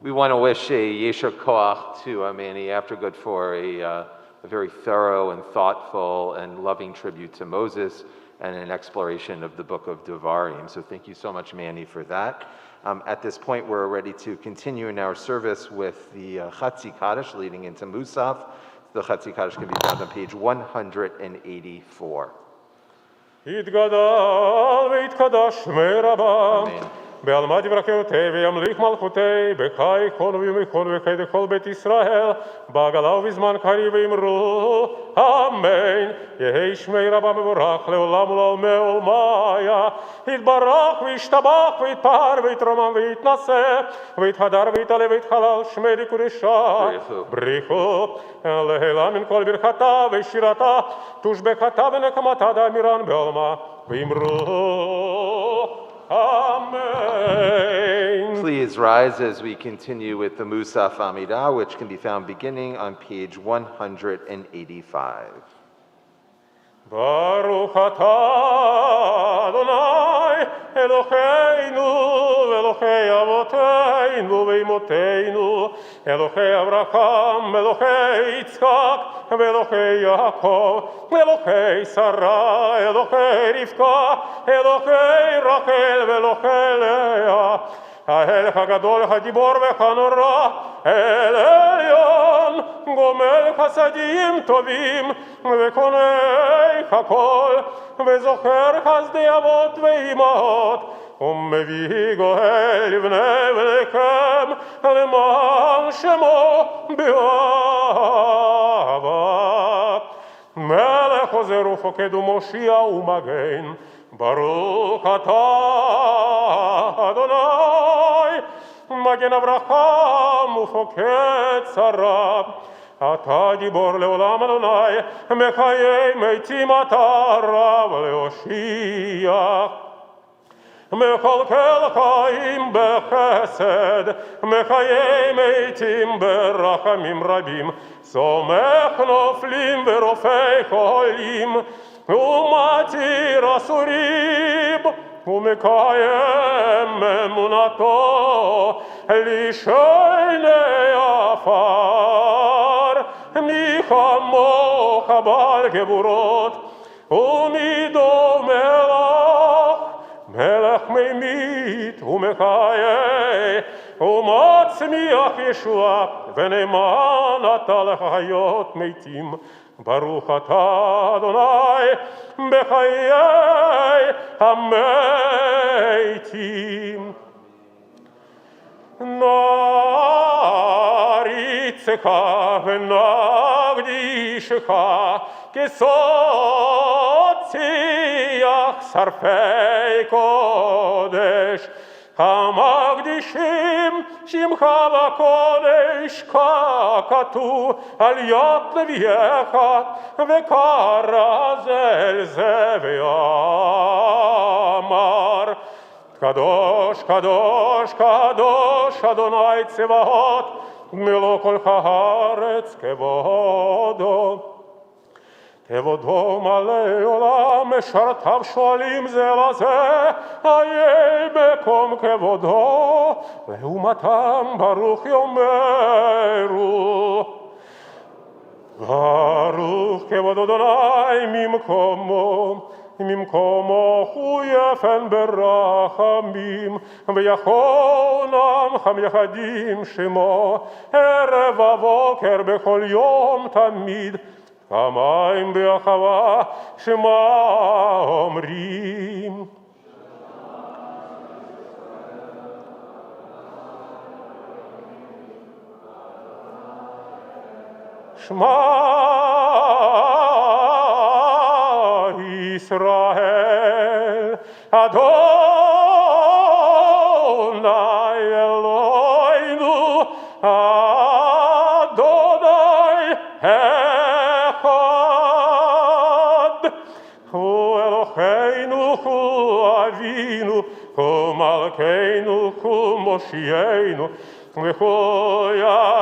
[SPEAKER 1] We want to wish a Yesher Koach to Manny Aftergood for a very thorough and thoughtful and loving tribute to Moses and an exploration of the book of Devarim. So thank you so much, Manny, for that. At this point, we're ready to continue in our service with the Chatzi Kaddish leading into Musaf. The Chatzi Kaddish can be found on page 184.
[SPEAKER 2] יתגדל ויתקדש מרבה, בעלמא דברכיותי וימליך מלכותי, בחי כל ומיכון וחי דכל בית ישראל, בעגלה ובזמן קריב ואמרו, אמן. יהי שמי רבה מבורך לעולם ולעולמי, יתברך וישתבח ויתפאר ויתרומם ויתנשא, ויתהדר ויתעלה ויתחלל שמי לקודשה. בריחו, להילה מן כל ברכתה ושירתה, תושבחתה ונקמתה דאמירן בעלמא, ואמרו, Amen.
[SPEAKER 1] Please rise as we continue with the Musaf Amidah, which can be found beginning on page 185.
[SPEAKER 2] Baruch atah Adonai Eloheinu Elohei Avoteinu ve'imoteinu Elohei Avraham Elohei Yitzchak Elohei Yaakov Elohei Sarah Elohei Rivka Elohei Rachel Elohei Leah האל הגדול הגיבור והנורא, אל עליון, גומל חסדים טובים, וקונה הכל, וזוכר חסדי אבות ואימהות, ומביא גואל לבני ולכם, למען שמו באהבה. מלך עוזר ופוקד ומושיע ומגן, ברוך אתה אדוני, מגן אברהם ופוקד שרה. אתה גיבור לעולם אדוני, מחיי מתים אתה רב להושיע. מקלקל חיים בחסד, מחיי מתים ברחמים רבים, סומך נופלים ורופא חולים, ומתיר אסורים, ומקיים אמונתו לשני עפר. מי כמוך בעל גבורות, ומי דומה לך, מלך ממית ומחיה, ומצמיח ישועה, ונאמן אתה לחיות מתים. ברוך אתה אדוני בחיי המתים. נעריצך ונקדישך כסוד שיח שרפי קודש, המקדישים שמך בקודש, ככתוב על יד לווייך, וקרא זה אל זה ואמר, קדוש קדוש קדוש אדוני צבאות, מלוא כל הארץ כבודו. כבודו מלא עולם, משרתיו שואלים זה לזה, איה מקום כבודו, לעומתם ברוך יאמרו. ברוך כבוד אדוני ממקומו הוא יפן ברחמים, ויחונם המייחדים שמו, ערב ובוקר בכל יום תמיד. המים באחווה שמה אומרים. שמע ישראל אדוני אלוהינו אדוני הוא אלוהינו, הוא אבינו, הוא מלכנו, הוא מושיענו, והוא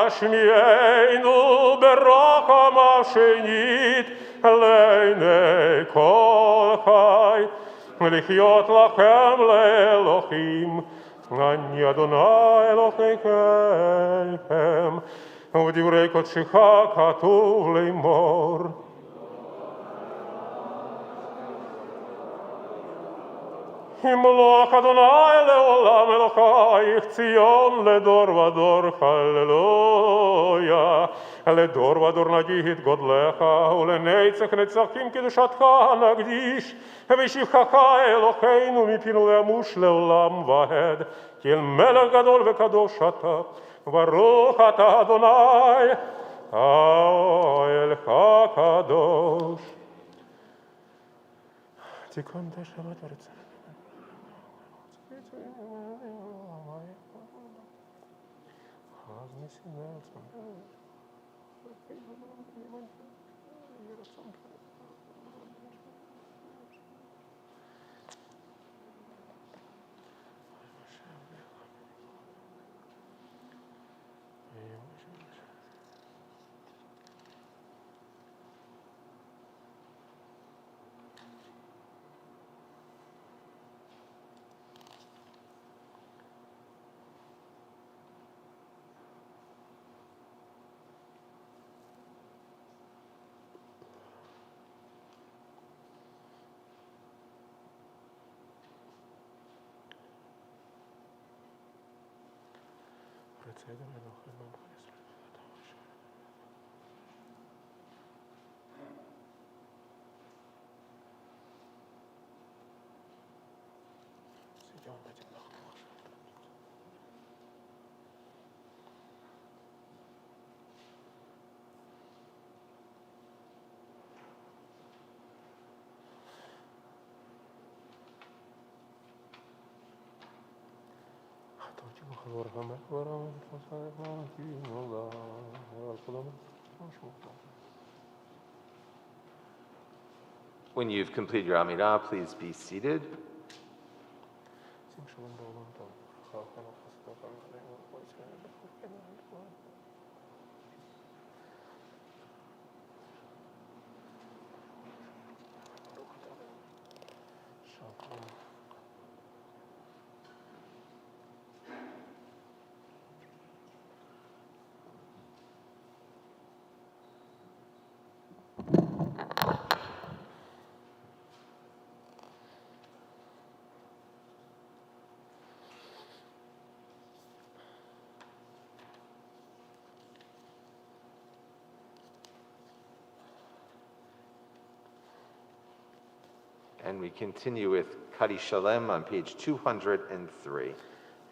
[SPEAKER 2] ישמיענו ברחמיו שנית לעיני כל חי, לחיות לכם לאלוהים. אני אדוני אלוהיכם, ובדברי קודשך כתוב לאמור. ימלוך אדוני לעולם אלוקייך, ציון לדור ודור, הללויה. לדור ודור נגיד גודלך, ולנצח נצחים קדושתך נקדיש, ושבחך אלוהינו מפינו למוש לעולם ועד, כי אל מלך גדול וקדוש אתה, ברוך אתה אדוני, האוהל הקדוש. תיקון את השבת ורצון.
[SPEAKER 1] When you've completed your Amidah, please be seated. And we continue with Kadi Shalem on page 203.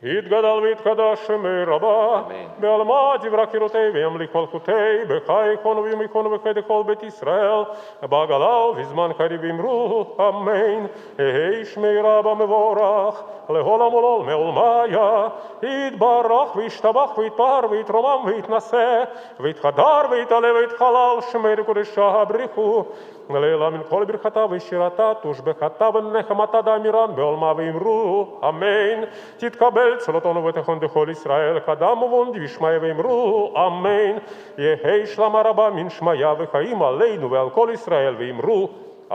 [SPEAKER 2] יתגדל ויתקדש שמי רבה, בעלמא דברה קירותי וימליך מלכותי, בחי יכונו וימיכונו בחי כל בית ישראל, בעגלה ובזמן קריב אמרו, אמן. יהי שמי רבה מבורך, לעולם ולעולם מעולמיה, יתברך וישתבח ויתפאר ויתרומם ויתנשא, ויתחדר ויתעלה ויתחלל, שמי לקודשה בריחו, לעילה מן כל ברכתה ושירתה, תושבחתה ונחמתה דאמירן בעולמה ואמרו, אמן. תתקבל צלותנו ותכון דכל ישראל, קדם ובון דבשמיא ואמרו, אמן. יהי שלמה רבה מן שמיה וחיים עלינו ועל כל ישראל ואמרו,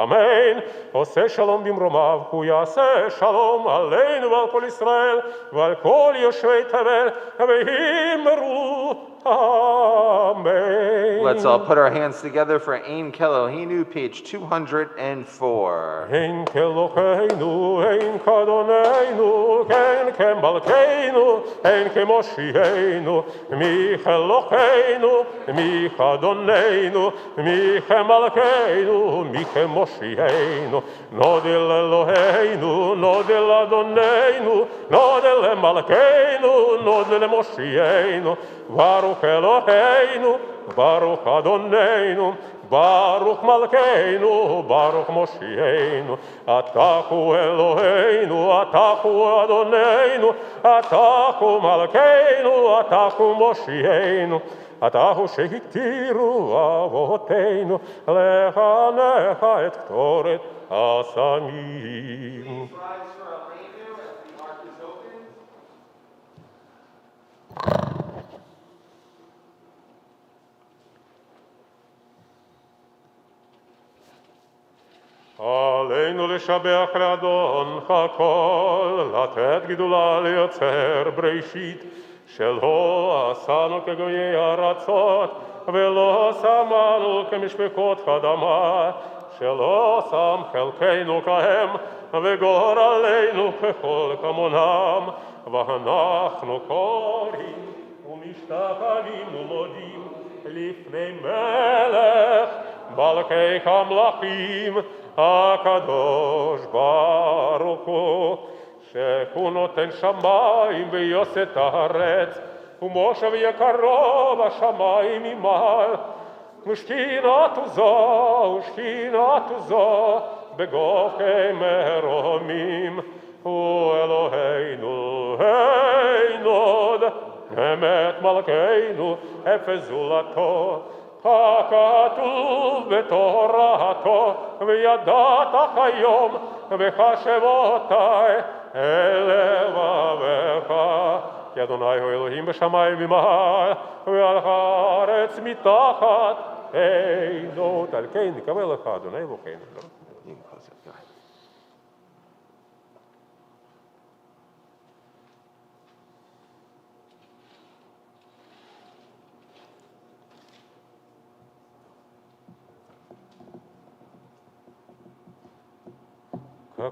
[SPEAKER 2] אמן. עושה שלום במרומיו, הוא יעשה שלום עלינו ועל כל ישראל ועל כל יושבי תבל, ואמרו, amen.
[SPEAKER 1] Let's all put our hands together for Ein Kelohenu, page 204.
[SPEAKER 2] Ein Keloheinu, Ein Kadonenu, Ein Kemalkeinu, Ein Kemoshienu, Mi Keloheinu, Mi Kadonenu, Mi Kemalkeinu, Mi Kemoshienu, Nodel Eloheinu, Nodel Adonenu, Nodel Malkeinu, Nodel Moshienu, Baruch Eloheinu, Baruch Adonenu, Baruch Malkeinu, Baruch Moshienu, Ataku Eloheinu, Ataku Adonenu, Ataku Malkeinu, Ataku Moshienu, Ataku Shehiktiru Avoteinu, Lechanecha et Ktoret Asamim. עלינו לשבח לאדון הכל, לתת גדולה ליוצר בראשית, שלא עשנו כגויי ארצות, ולא שמנו כמשפחות אדמה, שלא שם חלקנו כהם, וגורלנו ככל כמונם, ואנחנו קוראים ומשתחווים ומודים, לפני מלך מלכי המלכים הקדוש ברוך הוא, שהוא נותן שמיים ויוסת הארץ, ומושב יקרו בשמיים ממעל, ושכינתו זו בגופי מרומים, הוא אלוהינו הינוד, אמת מלכנו אפס זולתו, הכתוב בתורתו, וידעת היום וחשבותי אל לבבך, כי אדוני הוא אלוהים בשמיים ממעל, ועל הארץ מתחת עינות. על כן נקבל לך אדוני אלוהינו.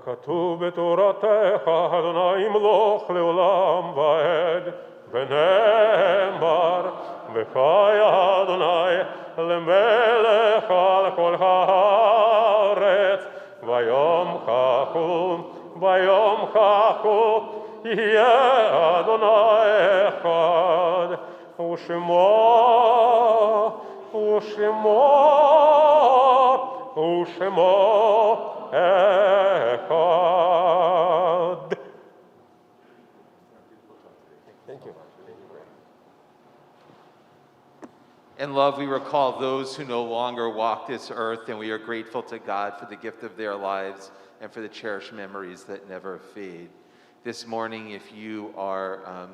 [SPEAKER 2] ככתוב בתורתך, אדוני ימלוך לעולם ועד, ונאמר, וחי אדוני למלך על כל הארץ, ויום חכו, יהיה אדוני אחד, ושמו echad. Thank you.
[SPEAKER 1] In love, we recall those who no longer walk this earth, and we are grateful to God for the gift of their lives and for the cherished memories that never fade. This morning, if you are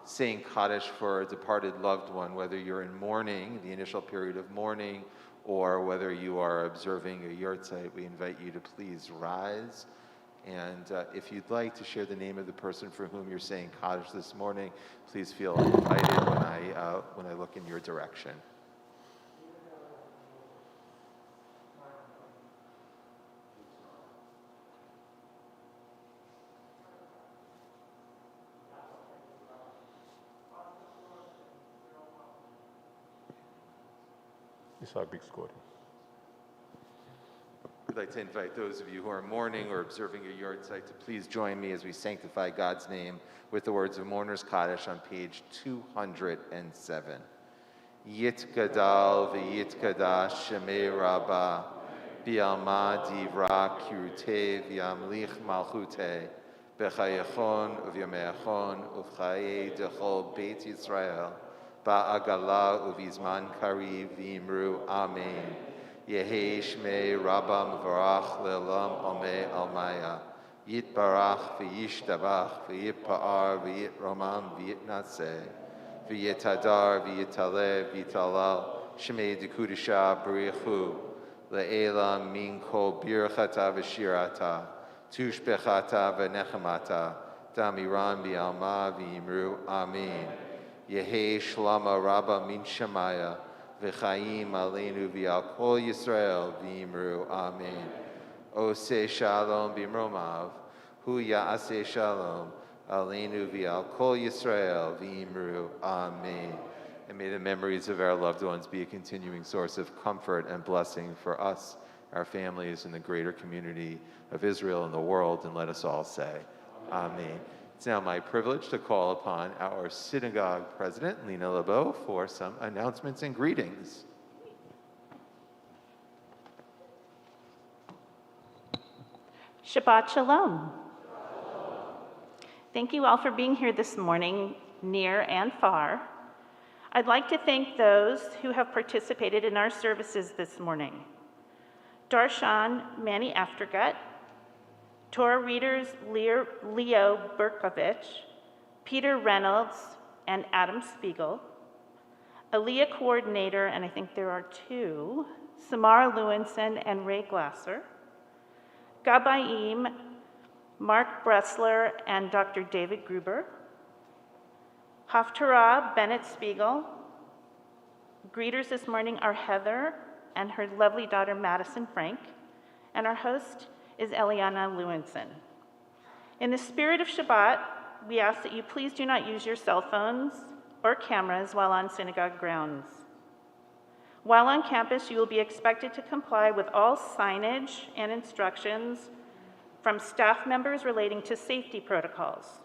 [SPEAKER 1] saying Kaddish for a departed loved one, whether you're in mourning, the initial period of mourning, or whether you are observing a yurtzeit, we invite you to please rise. And if you'd like to share the name of the person for whom you're saying Kaddish this morning, please feel invited when I look in your direction.
[SPEAKER 2] Big score.
[SPEAKER 1] We'd like to invite those of you who are mourning or observing a yurtzeit to please join me as we sanctify God's name with the words of Mourner's Kaddish on page 207. Yit gadal v'yit kadash shemei rabbah bi'alma divra kirute v'yamlich malchute b'chayechon u'v'yameachon u'v'chaye dechol Beit Yisrael ba'agala uvizman kariv v'imru amen. Yehi shmei rabba mevarach le'olam ameh almaya. Yitbarach v'yishtabach v'yitpa'ar v'yitromam v'yitnaseh v'yitadar v'yitaleh v'yitalal shmei dekudisha b'richu le'elam min kol birchata v'shirata tushbechata v'nechemata damiran bi'alma v'yimru amen. Yehi shlama rabba min shemaya v'chaim aleinu v'al kol Yisrael v'yimru amen. Ose shalom b'mromav hu ya'aseh shalom aleinu v'al kol Yisrael v'yimru amen. And may the memories of our loved ones be a continuing source of comfort and blessing for us, our families, and the greater community of Israel and the world. And let us all say, amen. It's now my privilege to call upon our synagogue president, Lena LeBeau, for some announcements and greetings.
[SPEAKER 15] Shabbat Shalom. Thank you all for being here this morning, near and far. I'd like to thank those who have participated in our services this morning. Darshan Manny Aftergut, Torah readers Leo Berkovich, Peter Reynolds, and Adam Spiegel, Aliyah coordinator, and I think there are two, Samara Lewinson and Ray Glasser, Gabayim, Mark Bressler, and Dr. David Gruber, Haftarah Bennett Spiegel. Greeters this morning are Heather and her lovely daughter Madison Frank, and our host is Eliana Lewinson. In the spirit of Shabbat, we ask that you please do not use your cell phones or cameras while on synagogue grounds. While on campus, you will be expected to comply with all signage and instructions from staff members relating to safety protocols.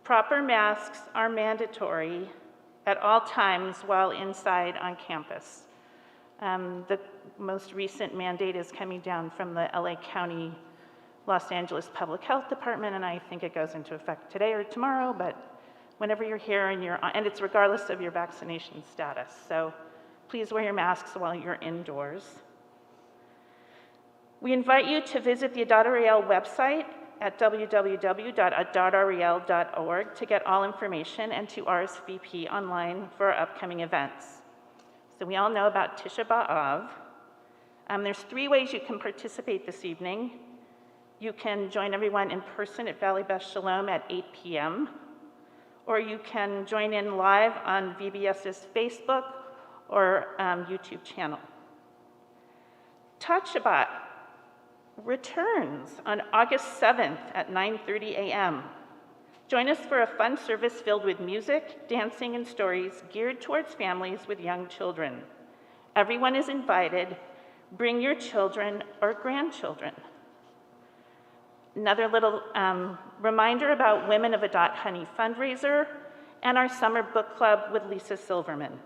[SPEAKER 15] Proper masks are mandatory at all times while inside on campus. The most recent mandate is coming down from the LA County Los Angeles Public Health Department, and I think it goes into effect today or tomorrow, but whenever you're here and it's regardless of your vaccination status. So please wear your masks while you're indoors. We invite you to visit the Adat Ariel website at www.adatariel.org to get all information and to RSVP online for our upcoming events. So we all know about Tisha B'Av. There's 3 ways you can participate this evening. You can join everyone in person at Valley Beth Shalom at 8 p.m., or you can join in live on VBS's Facebook or YouTube channel. Tot Shabbat returns on August 7th at 9:30 a.m. Join us for a fun service filled with music, dancing, and stories geared towards families with young children. Everyone is invited. Bring your children or grandchildren. Another little reminder about Women of Adat Honey fundraiser and our summer book club with Lisa Silverman.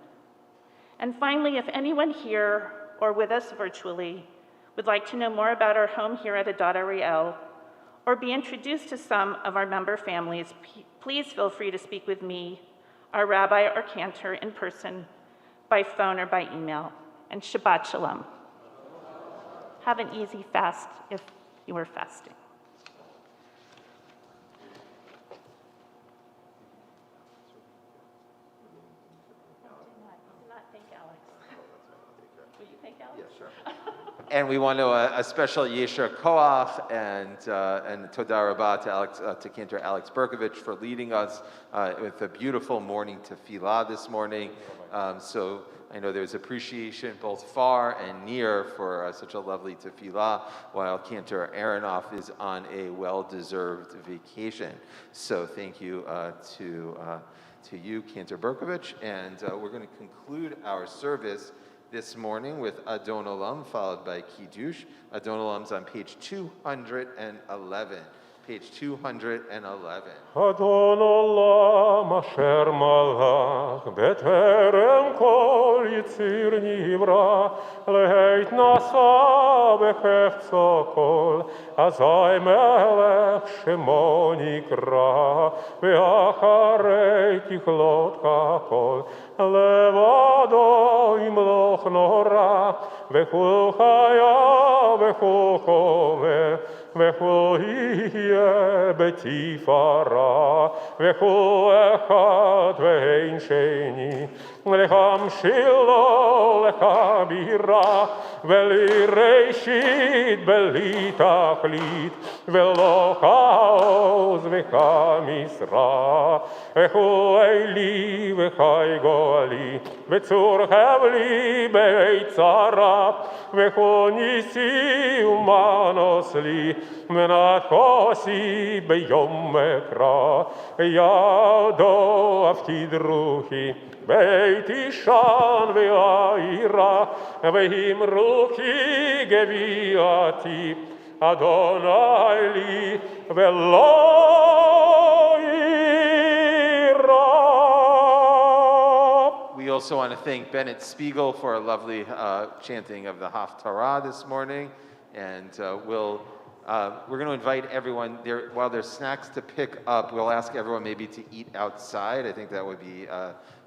[SPEAKER 15] And finally, if anyone here or with us virtually would like to know more about our home here at Adat Ariel or be introduced to some of our member families, please feel free to speak with me, our rabbi or cantor in person, by phone or by email. And Shabbat Shalom. Have an easy fast if you are fasting.
[SPEAKER 1] And we want to a special Yesher Koach and Todah Rabbah to Cantor Alex Berkovich for leading us with a beautiful morning tefillah this morning. So I know there's appreciation both far and near for such a lovely tefillah, while Cantor Aronoff is on a well-deserved vacation. So thank you to you, Cantor Berkovich, and we're going to conclude our service this morning with Adon Olam, followed by Kiddush. Adon Olam's on page 211. Page 211.
[SPEAKER 2] Adon Olam asher malach beterem kol yitzir nivra leit nasa bechefzo kol azai melech shemo nikra ve'acharei tichlot kakol levado imloch nora vechul chaya vechul chove vechul yeh בתפארה, וכל אחד ואין שני, להמשיל לו לכבירה, ולי ראשית בלי תכלית, ולא כעוז וכמשרה, וכל אלי וחי גואלי, וצור חבלי ביצרה, וכל ניסי ומנוס לי, מנת כוסי ביום אקרא, ידו אף תדרוכי, בית אישן ועירה, ואמרו כי גביעתי, אדוני לי ולא יירא.
[SPEAKER 1] We also want to thank Bennett Spiegel for a lovely chanting of the Haftarah this morning, and we're going to invite everyone there. While there's snacks to pick up, we'll ask everyone maybe to eat outside. I think that would be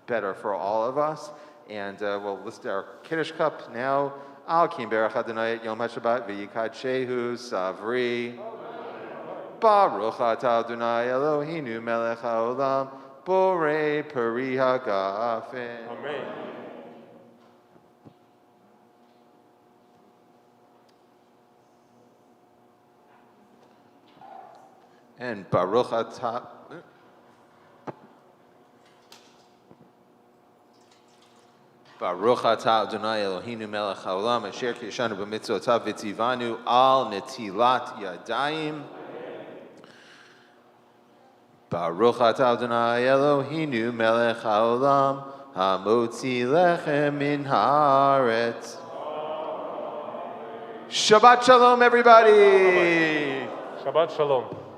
[SPEAKER 1] better for all of us. And we'll list our Kiddush cup now. Al Kim Berach Adonai Yom HaShabbat V'Yikad Shehu Savri. Baruch Atah Adonai Eloheinu Melech HaOlam Borei Peri HaGafen.
[SPEAKER 2] Amen.
[SPEAKER 1] And Baruch Atah. Baruch Atah Adonai Eloheinu Melech HaOlam Asher Kishanu B'Mitzvotav V'Tzivanu Al Netilat Yadayim. Baruch Atah Adonai Eloheinu Melech HaOlam Hamotzi lechem min haaretz. Shabbat shalom, everybody.
[SPEAKER 2] Shabbat shalom.